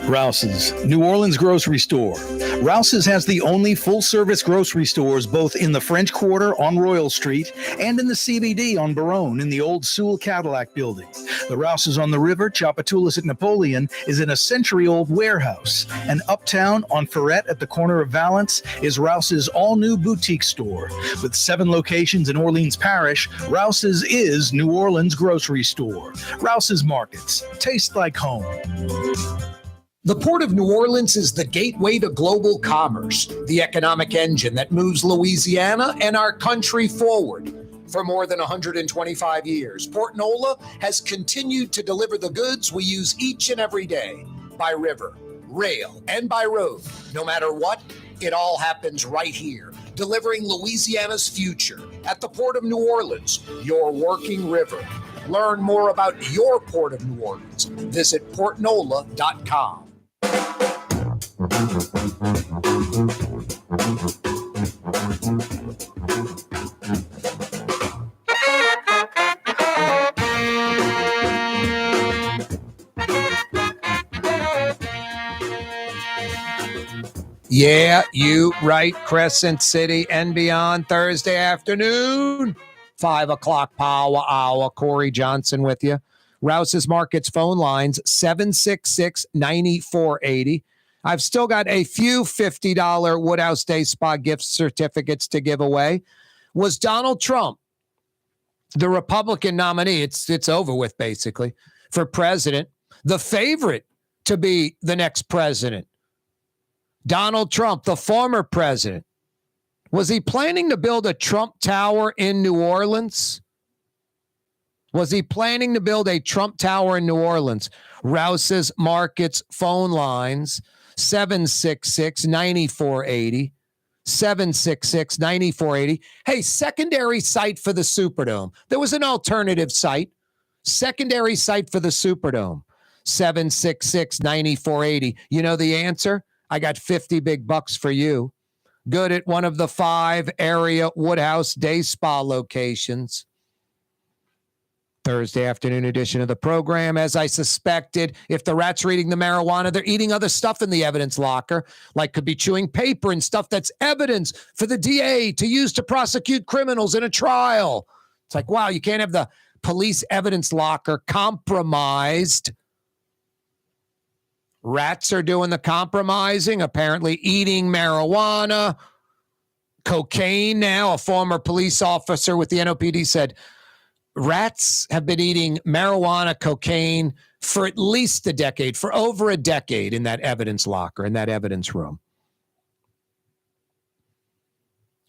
Rouse's, New Orleans grocery store. Rouse's has the only full-service grocery stores both in the French Quarter on Royal Street and in the CBD on Baronne in the old Sewell Cadillac building. The Rouse's on the river, Tchoupitoulas at Napoleon, is in a century-old warehouse. And uptown on Ferret at the corner of Valence is Rouse's all-new boutique store. With 7 locations in Orleans Parish, Rouse's is New Orleans grocery store. Rouse's Markets. Taste like home. The Port of New Orleans is the gateway to global commerce, the economic engine that moves Louisiana and our country forward. For more than 125 years, Port Nola has continued to deliver the goods we use each and every day, by river, rail, and by road. No matter what, it all happens right here, delivering Louisiana's future at the Port of New Orleans, your working river. Learn more about your Port of New Orleans. Visit portnola.com. Yeah, you right, Crescent City and beyond, Thursday afternoon, 5 o'clock power hour. Corey Johnson with you. Rouse's Markets phone lines, 766-9480. I've still got a few $50 Woodhouse Day Spa gift certificates to give away. Was Donald Trump, the Republican nominee, it's over with basically, for president, the favorite to be the next president? Donald Trump, the former president, was he planning to build a Trump Tower in New Orleans? Was he planning to build a Trump Tower in New Orleans? Rouse's Markets phone lines, 766-9480. 766-9480. Hey, secondary site for the Superdome. There was an alternative site. Secondary site for the Superdome. 766-9480. You know the answer? I got 50 big bucks for you. Good at one of the 5 area Woodhouse Day Spa locations. Thursday afternoon edition of the program. As I suspected, if the rats are eating the marijuana, they're eating other stuff in the evidence locker, like could be chewing paper and stuff that's evidence for the DA to use to prosecute criminals in a trial. It's like, wow, you can't have the police evidence locker compromised. Rats are doing the compromising, apparently eating marijuana, cocaine now. A former police officer with the NOPD said, rats have been eating marijuana, cocaine for at least a decade, for over a decade in that evidence locker, in that evidence room.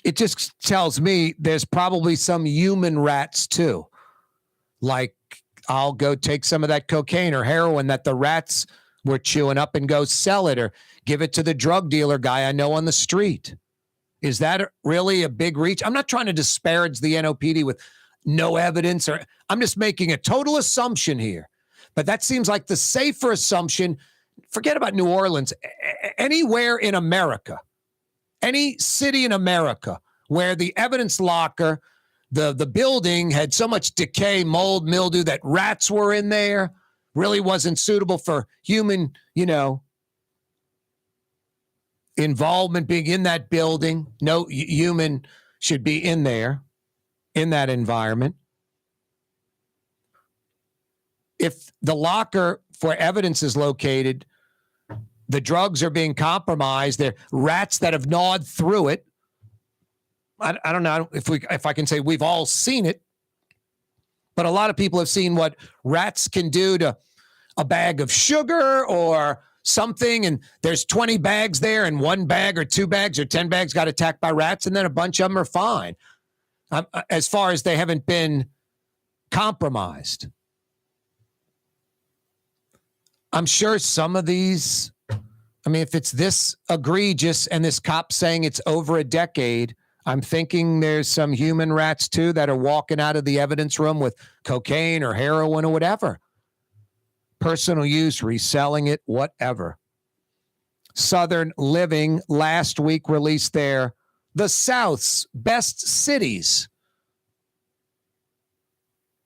It just tells me there's probably some human rats too. Like, I'll go take some of that cocaine or heroin that the rats were chewing up and go sell it or give it to the drug dealer guy I know on the street. Is that really a big reach? I'm not trying to disparage the NOPD with no evidence, or I'm just making a total assumption here. But that seems like the safer assumption. Forget about New Orleans. Anywhere in America, any city in America where the evidence locker, the building had so much decay, mold, mildew that rats were in there, really wasn't suitable for human, involvement being in that building. No human should be in there, in that environment. If the locker for evidence is located, the drugs are being compromised. There are rats that have gnawed through it. I don't know if I can say we've all seen it, but a lot of people have seen what rats can do to a bag of sugar or something, and there's 20 bags there, and 1 bag or 2 bags or 10 bags got attacked by rats, and then a bunch of them are fine, as far as they haven't been compromised. I'm sure some of these, I mean, if it's this egregious and this cop saying it's over a decade, I'm thinking there's some human rats too that are walking out of the evidence room with cocaine or heroin or whatever. Personal use, reselling it, whatever. Southern Living last week released the South's best cities.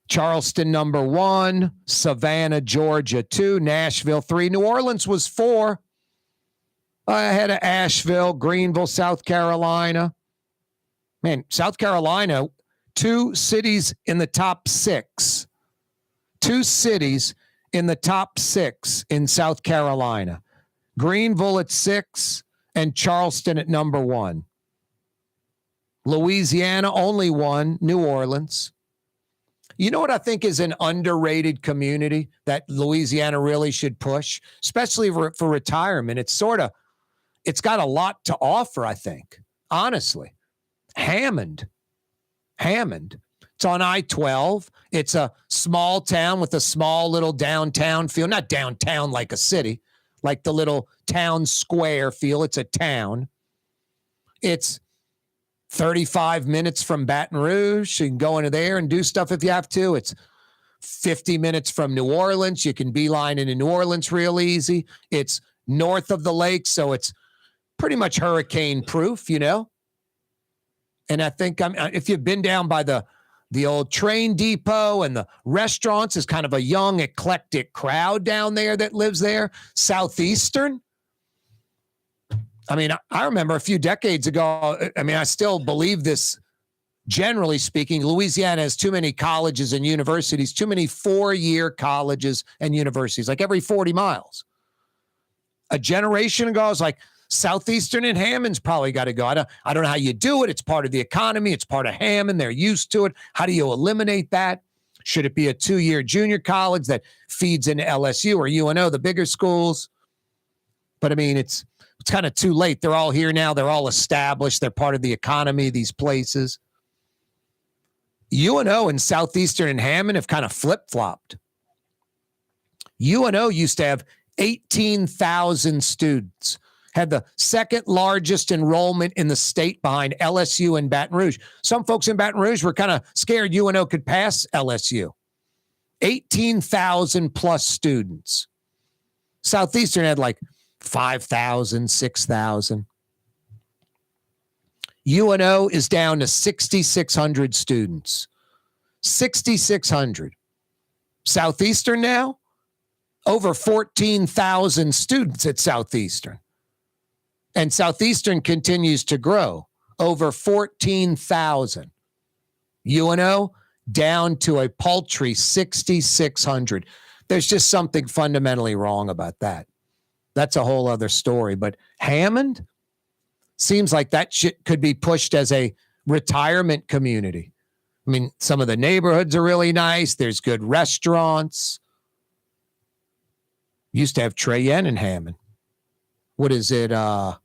Charleston, number 1, Savannah, Georgia, 2, Nashville, 3, New Orleans was 4. Ahead of Asheville, Greenville, South Carolina. Man, South Carolina, 2 cities in the top 6. 2 cities in the top 6 in South Carolina. Greenville at 6 and Charleston at number 1. Louisiana, only 1, New Orleans. You know what I think is an underrated community that Louisiana really should push, especially for retirement? It's got a lot to offer, I think, honestly. Hammond. It's on I-12. It's a small town with a small little downtown feel. Not downtown like a city, like the little town square feel. It's a town. It's 35 minutes from Baton Rouge. You can go into there and do stuff if you have to. It's 50 minutes from New Orleans. You can beeline into New Orleans real easy. It's north of the lake, so it's pretty much hurricane proof, you know? And I think if you've been down by the old train depot and the restaurants, is kind of a young, eclectic crowd down there that lives there. Southeastern. I mean, I remember a few decades ago, I mean, I still believe this, generally speaking, Louisiana has too many colleges and universities, too many 4-year colleges and universities, like every 40 miles. A generation ago, I was like, Southeastern and Hammond's probably got to go. I don't know how you do it. It's part of the economy. It's part of Hammond. They're used to it. How do you eliminate that? Should it be a 2-year junior college that feeds into LSU or UNO, the bigger schools? But I mean, it's kind of too late. They're all here now. They're all established. They're part of the economy, these places. UNO and Southeastern and Hammond have kind of flip-flopped. UNO used to have 18,000 students, had the second largest enrollment in the state behind LSU and Baton Rouge. Some folks in Baton Rouge were kind of scared UNO could pass LSU. 18,000 plus students. Southeastern had like 5,000, 6,000. UNO is down to 6,600 students. 6,600. Southeastern now, over 14,000 students at Southeastern. And Southeastern continues to grow, over 14,000. UNO down to a paltry 6,600. There's just something fundamentally wrong about that. That's a whole other story. But Hammond seems like that shit could be pushed as a retirement community. I mean, some of the neighborhoods are really nice. There's good restaurants. Used to have Trey Yen in Hammond. What is it? Beckmel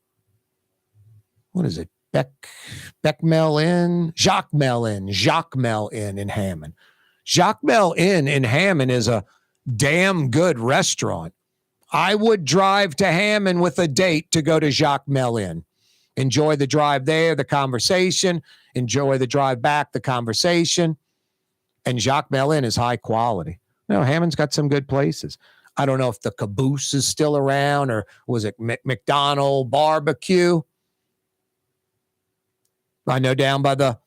Inn? Jacmel Inn in Hammond. Jacmel Inn in Hammond is a damn good restaurant. I would drive to Hammond with a date to go to Jacmel Inn. Enjoy the drive there, the conversation. Enjoy the drive back, the conversation. And Jacmel Inn is high quality. No, Hammond's got some good places. I don't know if the Caboose is still around or was it McDonald Barbecue? I know down by the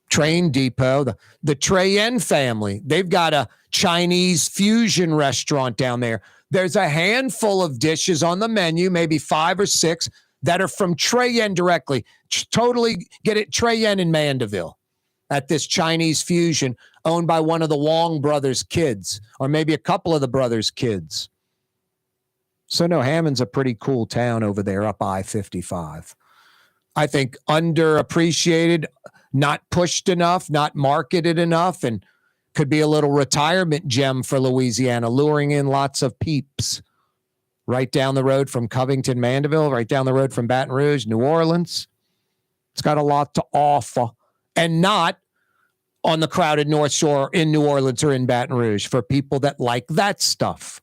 train depot, the Trey Yen family, they've got a Chinese fusion restaurant down there. There's a handful of dishes on the menu, maybe 5 or 6, that are from Trey Yen directly. Totally get it, Trey Yen in Mandeville at this Chinese fusion owned by one of the Wong brothers' kids, or maybe a couple of the brothers' kids. So no, Hammond's a pretty cool town over there up I-55. I think underappreciated, not pushed enough, not marketed enough, and could be a little retirement gem for Louisiana, luring in lots of peeps. Right down the road from Covington, Mandeville, right down the road from Baton Rouge, New Orleans. It's got a lot to offer. And not on the crowded North Shore in New Orleans or in Baton Rouge for people that like that stuff.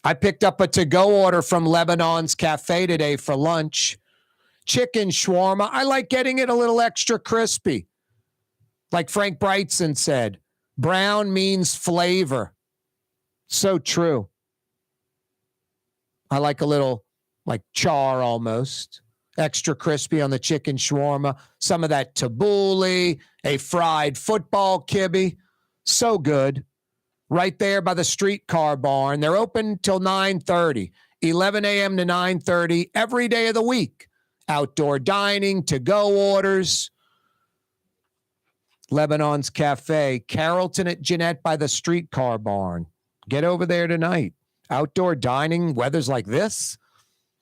I picked up a to-go order from Lebanon's Cafe today for lunch. Chicken shawarma. I like getting it a little extra crispy. Like Frank Brightson said, brown means flavor. So true. I like a little like char almost. Extra crispy on the chicken shawarma. Some of that tabbouleh, a fried football kibbe. So good. Right there by the streetcar barn. They're open till 9:30, 11 a.m. to 9:30 every day of the week. Outdoor dining, to-go orders. Lebanon's Cafe, Carrollton at Jeanette by the streetcar barn. Get over there tonight. Outdoor dining, weather's like this.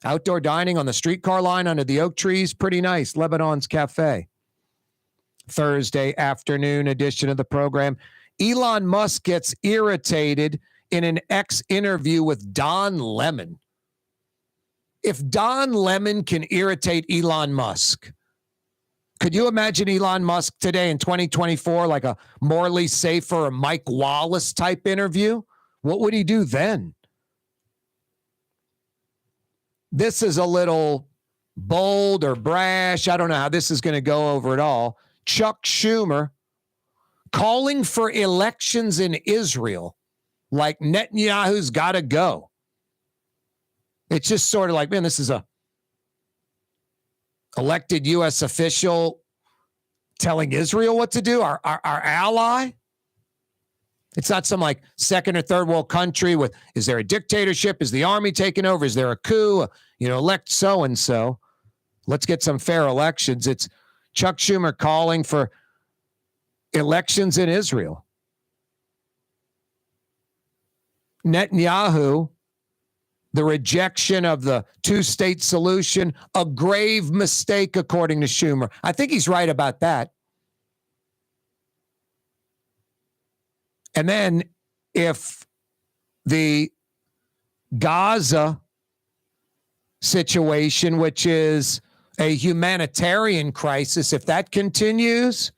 Outdoor dining on the streetcar line under the oak trees, pretty nice. Lebanon's Cafe. Thursday afternoon edition of the program. Elon Musk gets irritated in an interview with Don Lemon. If Don Lemon can irritate Elon Musk, could you imagine Elon Musk today in 2024 like a Morley Safer or Mike Wallace type interview? What would he do then? This is a little bold or brash. I don't know how this is going to go over at all. Chuck Schumer calling for elections in Israel like Netanyahu's got to go. It's just sort of like, man, this is a elected U.S. official telling Israel what to do, our ally. It's not some like second or third world country with, is there a dictatorship? Is the army taking over? Is there a coup? Elect so-and-so. Let's get some fair elections. It's Chuck Schumer calling for elections in Israel. Netanyahu, the rejection of the two-state solution, a grave mistake, according to Schumer. I think he's right about that. And then if the Gaza situation, which is a humanitarian crisis, if that continues,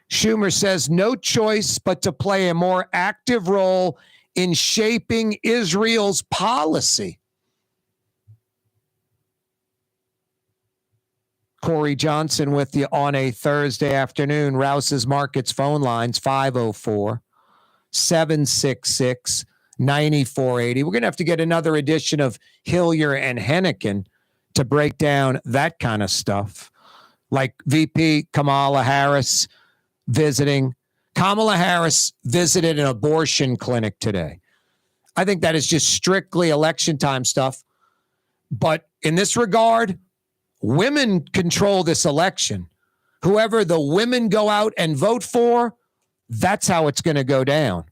Schumer says no choice but to play a more active role in shaping Israel's policy. Corey Johnson with you on a Thursday afternoon. Rouse's Markets phone lines, 504-766-9480. We're going to have to get another edition of Hillier and Hennigan to break down that kind of stuff. Like VP Kamala Harris visiting. Kamala Harris visited an abortion clinic today. I think that is just strictly election time stuff. But in this regard, women control this election. Whoever the women go out and vote for, that's how it's going to go down.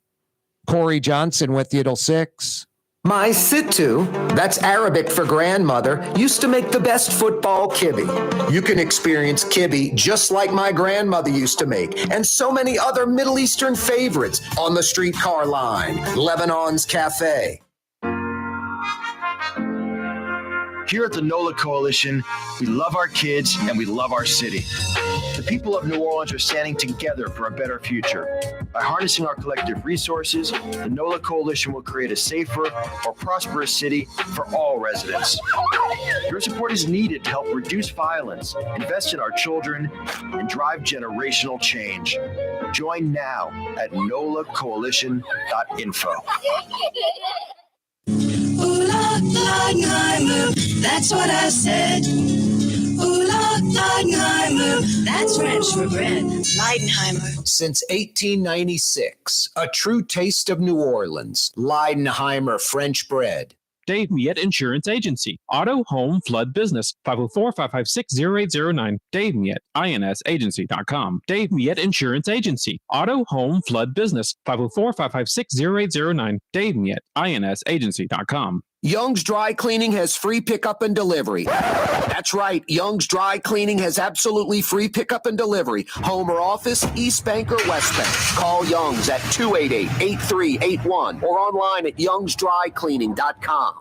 Corey Johnson with you till 6. My Sittu, that's Arabic for grandmother, used to make the best football kibbe. You can experience kibbe just like my grandmother used to make, and so many other Middle Eastern favorites on the streetcar line. Lebanon's Cafe. Here at the NOLA Coalition, we love our kids and we love our city. The people of New Orleans are standing together for a better future. By harnessing our collective resources, the NOLA Coalition will create a safer, more prosperous city for all residents. Your support is needed to help reduce violence, invest in our children, and drive generational change. Join now at nolacoalition.info. Leidenheimer, that's what I said. Leidenheimer, that's French for bread. Leidenheimer. Since 1896, a true taste of New Orleans. Leidenheimer French bread. Dave Miette Insurance Agency. Auto, home, flood, business. 504-556-0809. Dave Miette, INSagency.com. Dave Miette Insurance Agency. Auto, home, flood, business. 504-556-0809. Dave Miette, INSagency.com. Young's Dry Cleaning has free pickup and delivery. That's right. Young's Dry Cleaning has absolutely free pickup and delivery. Home or office, East Bank or West Bank. Call Young's at 288-8381 or online at youngsdrycleaning.com.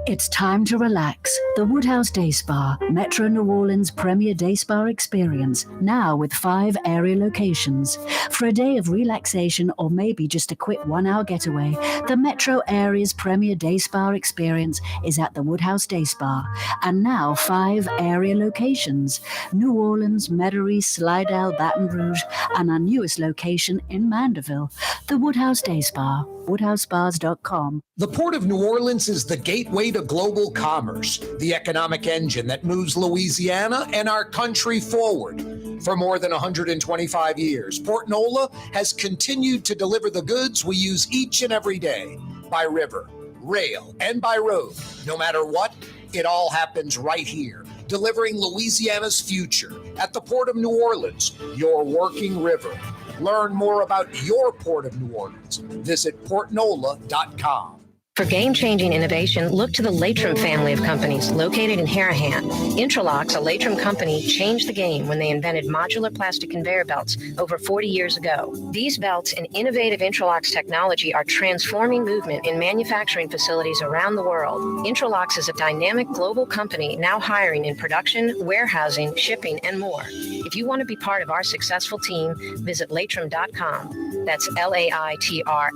It's time to relax. The Woodhouse Day Spa, Metro New Orleans' premier day spa experience, now with 5 area locations. For a day of relaxation or maybe just a quick 1-hour getaway, the Metro area's premier day spa experience is at the Woodhouse Day Spa. And now 5 area locations: New Orleans, Metairie, Slidell, Baton Rouge, and our newest location in Mandeville. The Woodhouse Day Spa, woodhousespas.com. The Port of New Orleans is the gateway to global commerce, the economic engine that moves Louisiana and our country forward. For more than 125 years, Port Nola has continued to deliver the goods we use each and every day by river, rail, and by road. No matter what, it all happens right here, delivering Louisiana's future at the Port of New Orleans, your working river. Learn more about your Port of New Orleans. Visit portnola.com. For game-changing innovation, look to the Latrim family of companies located in Harahan. Intralocks, a Latrim company, changed the game when they invented modular plastic conveyor belts over 40 years ago. These belts and innovative Intralocks technology are transforming movement in manufacturing facilities around the world. Intralocks is a dynamic global company now hiring in production, warehousing, shipping, and more. If you want to be part of our successful team, visit Latrim.com. That's LAITRAM.com.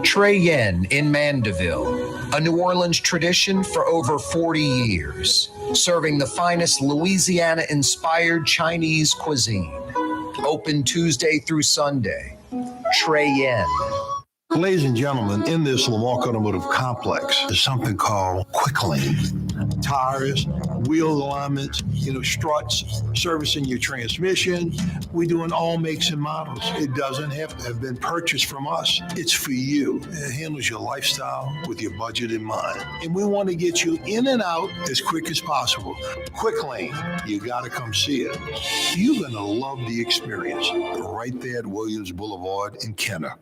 Trey Yen in Mandeville, a New Orleans tradition for over 40 years, serving the finest Louisiana-inspired Chinese cuisine. Open Tuesday through Sunday. Trey Yen. Ladies and gentlemen, in this Lamar Automotive Complex is something called Quick Lane. Tires, wheel alignments, struts, servicing your transmission. We do in all makes and models. It doesn't have to have been purchased from us. It's for you. It handles your lifestyle with your budget in mind. And we want to get you in and out as quick as possible. Quick Lane, you got to come see it. You're going to love the experience right there at Williams Boulevard in Kenner.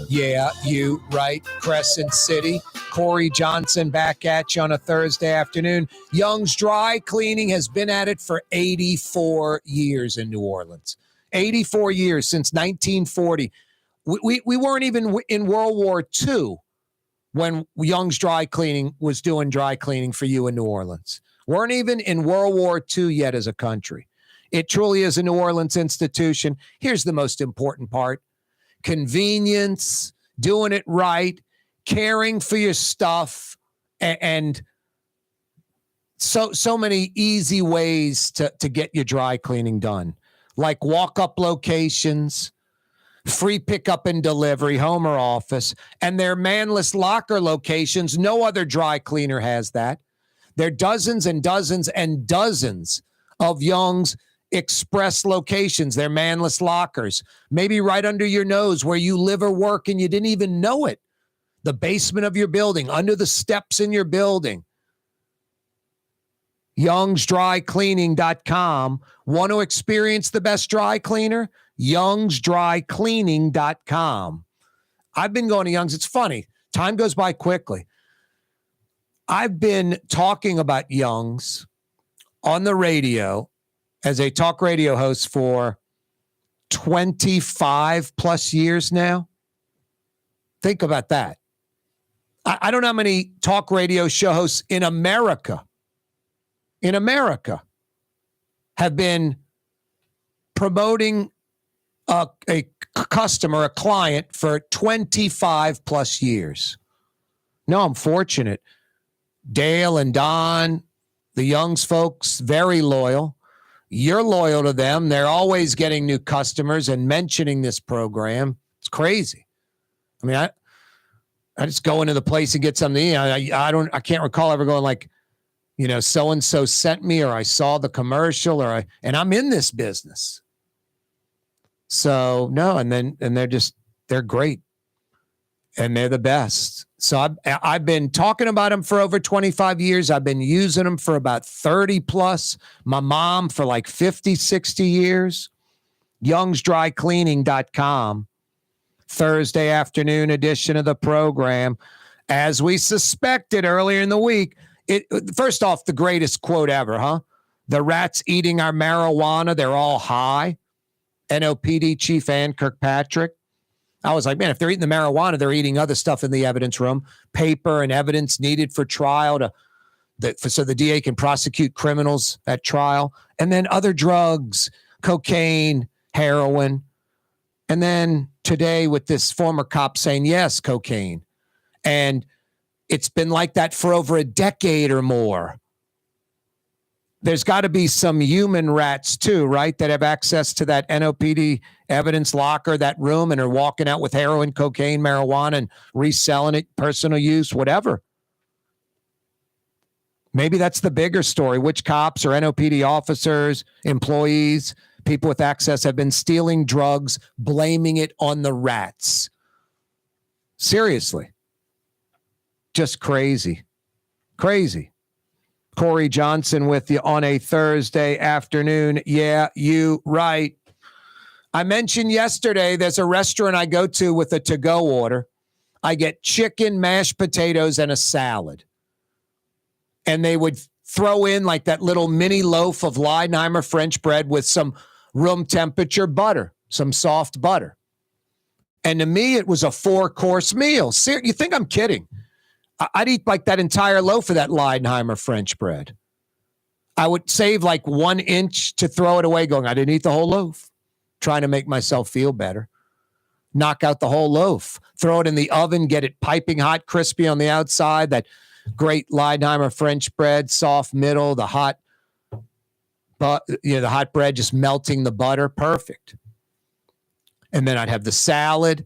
Yeah, you right. Crescent City. Corey Johnson back at you on a Thursday afternoon. Young's Dry Cleaning has been at it for 84 years in New Orleans. 84 years, since 1940. We weren't even in World War II when Young's Dry Cleaning was doing dry cleaning for you in New Orleans. Weren't even in World War II yet as a country. It truly is a New Orleans institution. Here's the most important part: convenience, doing it right, caring for your stuff, and so many easy ways to get your dry cleaning done, like walk-up locations, free pickup and delivery, home or office, and their manless locker locations. No other dry cleaner has that. There are dozens and dozens and dozens of Young's Express locations. They're manless lockers, maybe right under your nose where you live or work and you didn't even know it. The basement of your building, under the steps in your building. Young'sDryCleaning.com. Want to experience the best dry cleaner? Young'sDryCleaning.com. I've been going to Young's. It's funny. Time goes by quickly. I've been talking about Young's on the radio as a talk radio host for 25 plus years now. Think about that. I don't know how many talk radio show hosts in America have been promoting a customer, a client for 25 plus years. No, I'm fortunate. Dale and Don, the Young's folks, very loyal. You're loyal to them. They're always getting new customers and mentioning this program. It's crazy. I mean, I just go into the place and get something. I can't recall ever going like, so-and-so sent me, or I saw the commercial, and I'm in this business. So no, and they're great. And they're the best. So I've been talking about them for over 25 years. I've been using them for about 30 plus. My mom for like 50, 60 years. Young'sDryCleaning.com. Thursday afternoon edition of the program. as we suspected earlier in the week. First off, the greatest quote ever, huh? The rats eating our marijuana, they're all high. NOPD Chief Ann Kirkpatrick. I was like, man, if they're eating the marijuana, they're eating other stuff in the evidence room, paper and evidence needed for trial so the DA can prosecute criminals at trial, and then other drugs, cocaine, heroin. And then today with this former cop saying, yes, cocaine. And it's been like that for over a decade or more. There's got to be some human rats too, right, that have access to that NOPD evidence locker, that room, and are walking out with heroin, cocaine, marijuana, and reselling it, personal use, whatever. Maybe that's the bigger story. Which cops or NOPD officers, employees, people with access have been stealing drugs, blaming it on the rats? Seriously. Just crazy. Crazy. Corey Johnson with you on a Thursday afternoon. Yeah, you right. I mentioned yesterday there's a restaurant I go to with a to-go order. I get chicken, mashed potatoes, and a salad. And they would throw in like that little mini loaf of Leidenheimer French bread with some room temperature butter, some soft butter. And to me, it was a 4-course meal. You think I'm kidding? I'd eat like that entire loaf of that Leidenheimer French bread. I would save like 1 inch to throw it away going, I didn't eat the whole loaf. Trying to make myself feel better. Knock out the whole loaf. Throw it in the oven, get it piping hot, crispy on the outside. That great Leidenheimer French bread, soft middle, the hot bread just melting the butter. Perfect. And then I'd have the salad.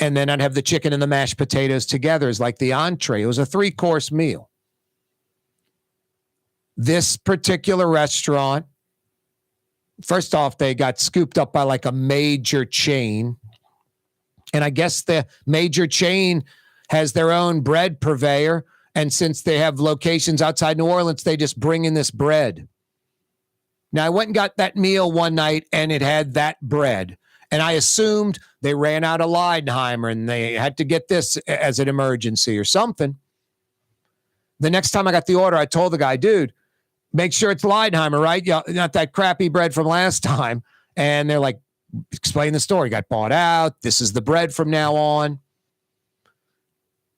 And then I'd have the chicken and the mashed potatoes together as like the entree. It was a 3-course meal. This particular restaurant, first off, they got scooped up by like a major chain. And I guess the major chain has their own bread purveyor. And since they have locations outside New Orleans, they just bring in this bread. Now, I went and got that meal one night, and it had that bread. And I assumed they ran out of Leidenheimer and they had to get this as an emergency or something. The next time I got the order, I told the guy, dude, make sure it's Leidenheimer, right? Not that crappy bread from last time. And they're like, explain the story. Got bought out. This is the bread from now on.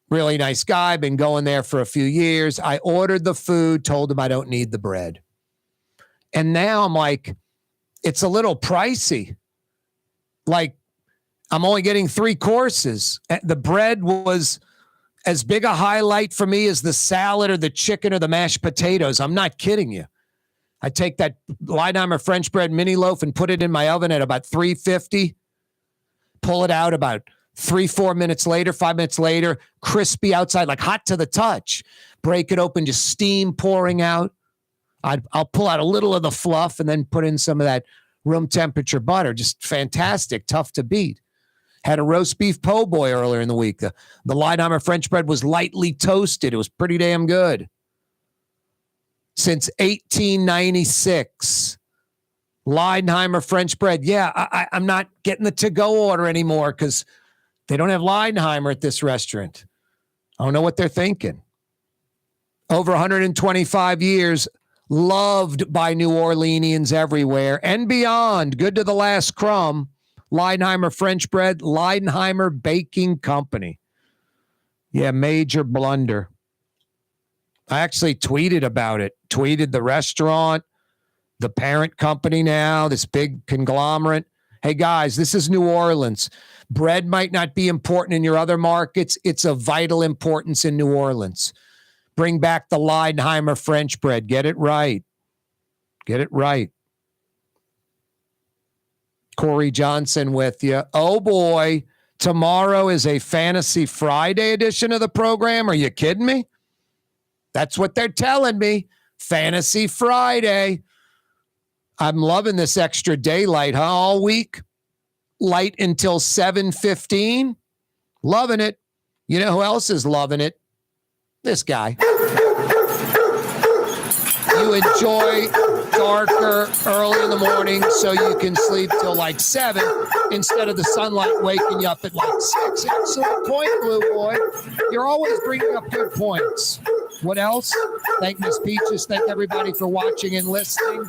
Really nice guy. Been going there for a few years. I ordered the food, told him I don't need the bread. And now I'm like, it's a little pricey. Like, I'm only getting 3 courses. The bread was as big a highlight for me as the salad or the chicken or the mashed potatoes. I'm not kidding you. I take that Leidenheimer French bread mini loaf and put it in my oven at about 350. Pull it out about 3-4 minutes later, 5 minutes later, crispy outside, like hot to the touch. Break it open, just steam pouring out. I'll pull out a little of the fluff and then put in some of that room temperature butter. Just fantastic, tough to beat. Had a roast beef po' boy earlier in the week. The Leidenheimer French bread was lightly toasted. It was pretty damn good. Since 1896, Leidenheimer French bread. Yeah, I'm not getting the to-go order anymore because they don't have Leidenheimer at this restaurant. I don't know what they're thinking. Over 125 years, loved by New Orleanians everywhere and beyond. Good to the last crumb. Leidenheimer French bread, Leidenheimer Baking Company. Yeah, major blunder. I actually tweeted about it. Tweeted the restaurant, the parent company now, this big conglomerate. Hey, guys, this is New Orleans. Bread might not be important in your other markets. It's of vital importance in New Orleans. Bring back the Leidenheimer French bread. Get it right. Get it right. Corey Johnson with you. Oh, boy. Tomorrow is a Fantasy Friday edition of the program. Are you kidding me? That's what they're telling me. Fantasy Friday. I'm loving this extra daylight, huh? All week. Light until 7:15. Loving it. You know who else is loving it? This guy. You enjoy darker early in the morning so you can sleep till like 7. instead of the sunlight waking you up at like 6. Excellent point, Blue Boy. You're always bringing up good points. What else? Thank Miss Peaches. Thank everybody for watching and listening.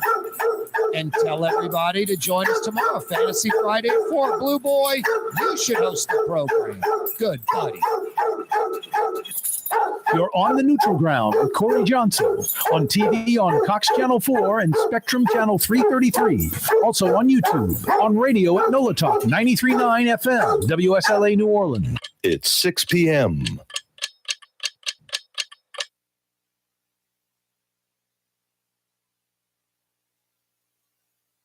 And tell everybody to join us tomorrow, Fantasy Friday at 4. Blue Boy, you should host the program. Good buddy. You're on the neutral ground with Corey Johnson on TV on Cox Channel 4 and Spectrum Channel 333. Also on YouTube, on radio at NOLA Talk 93.9 FM, WSLA New Orleans. It's 6 p.m.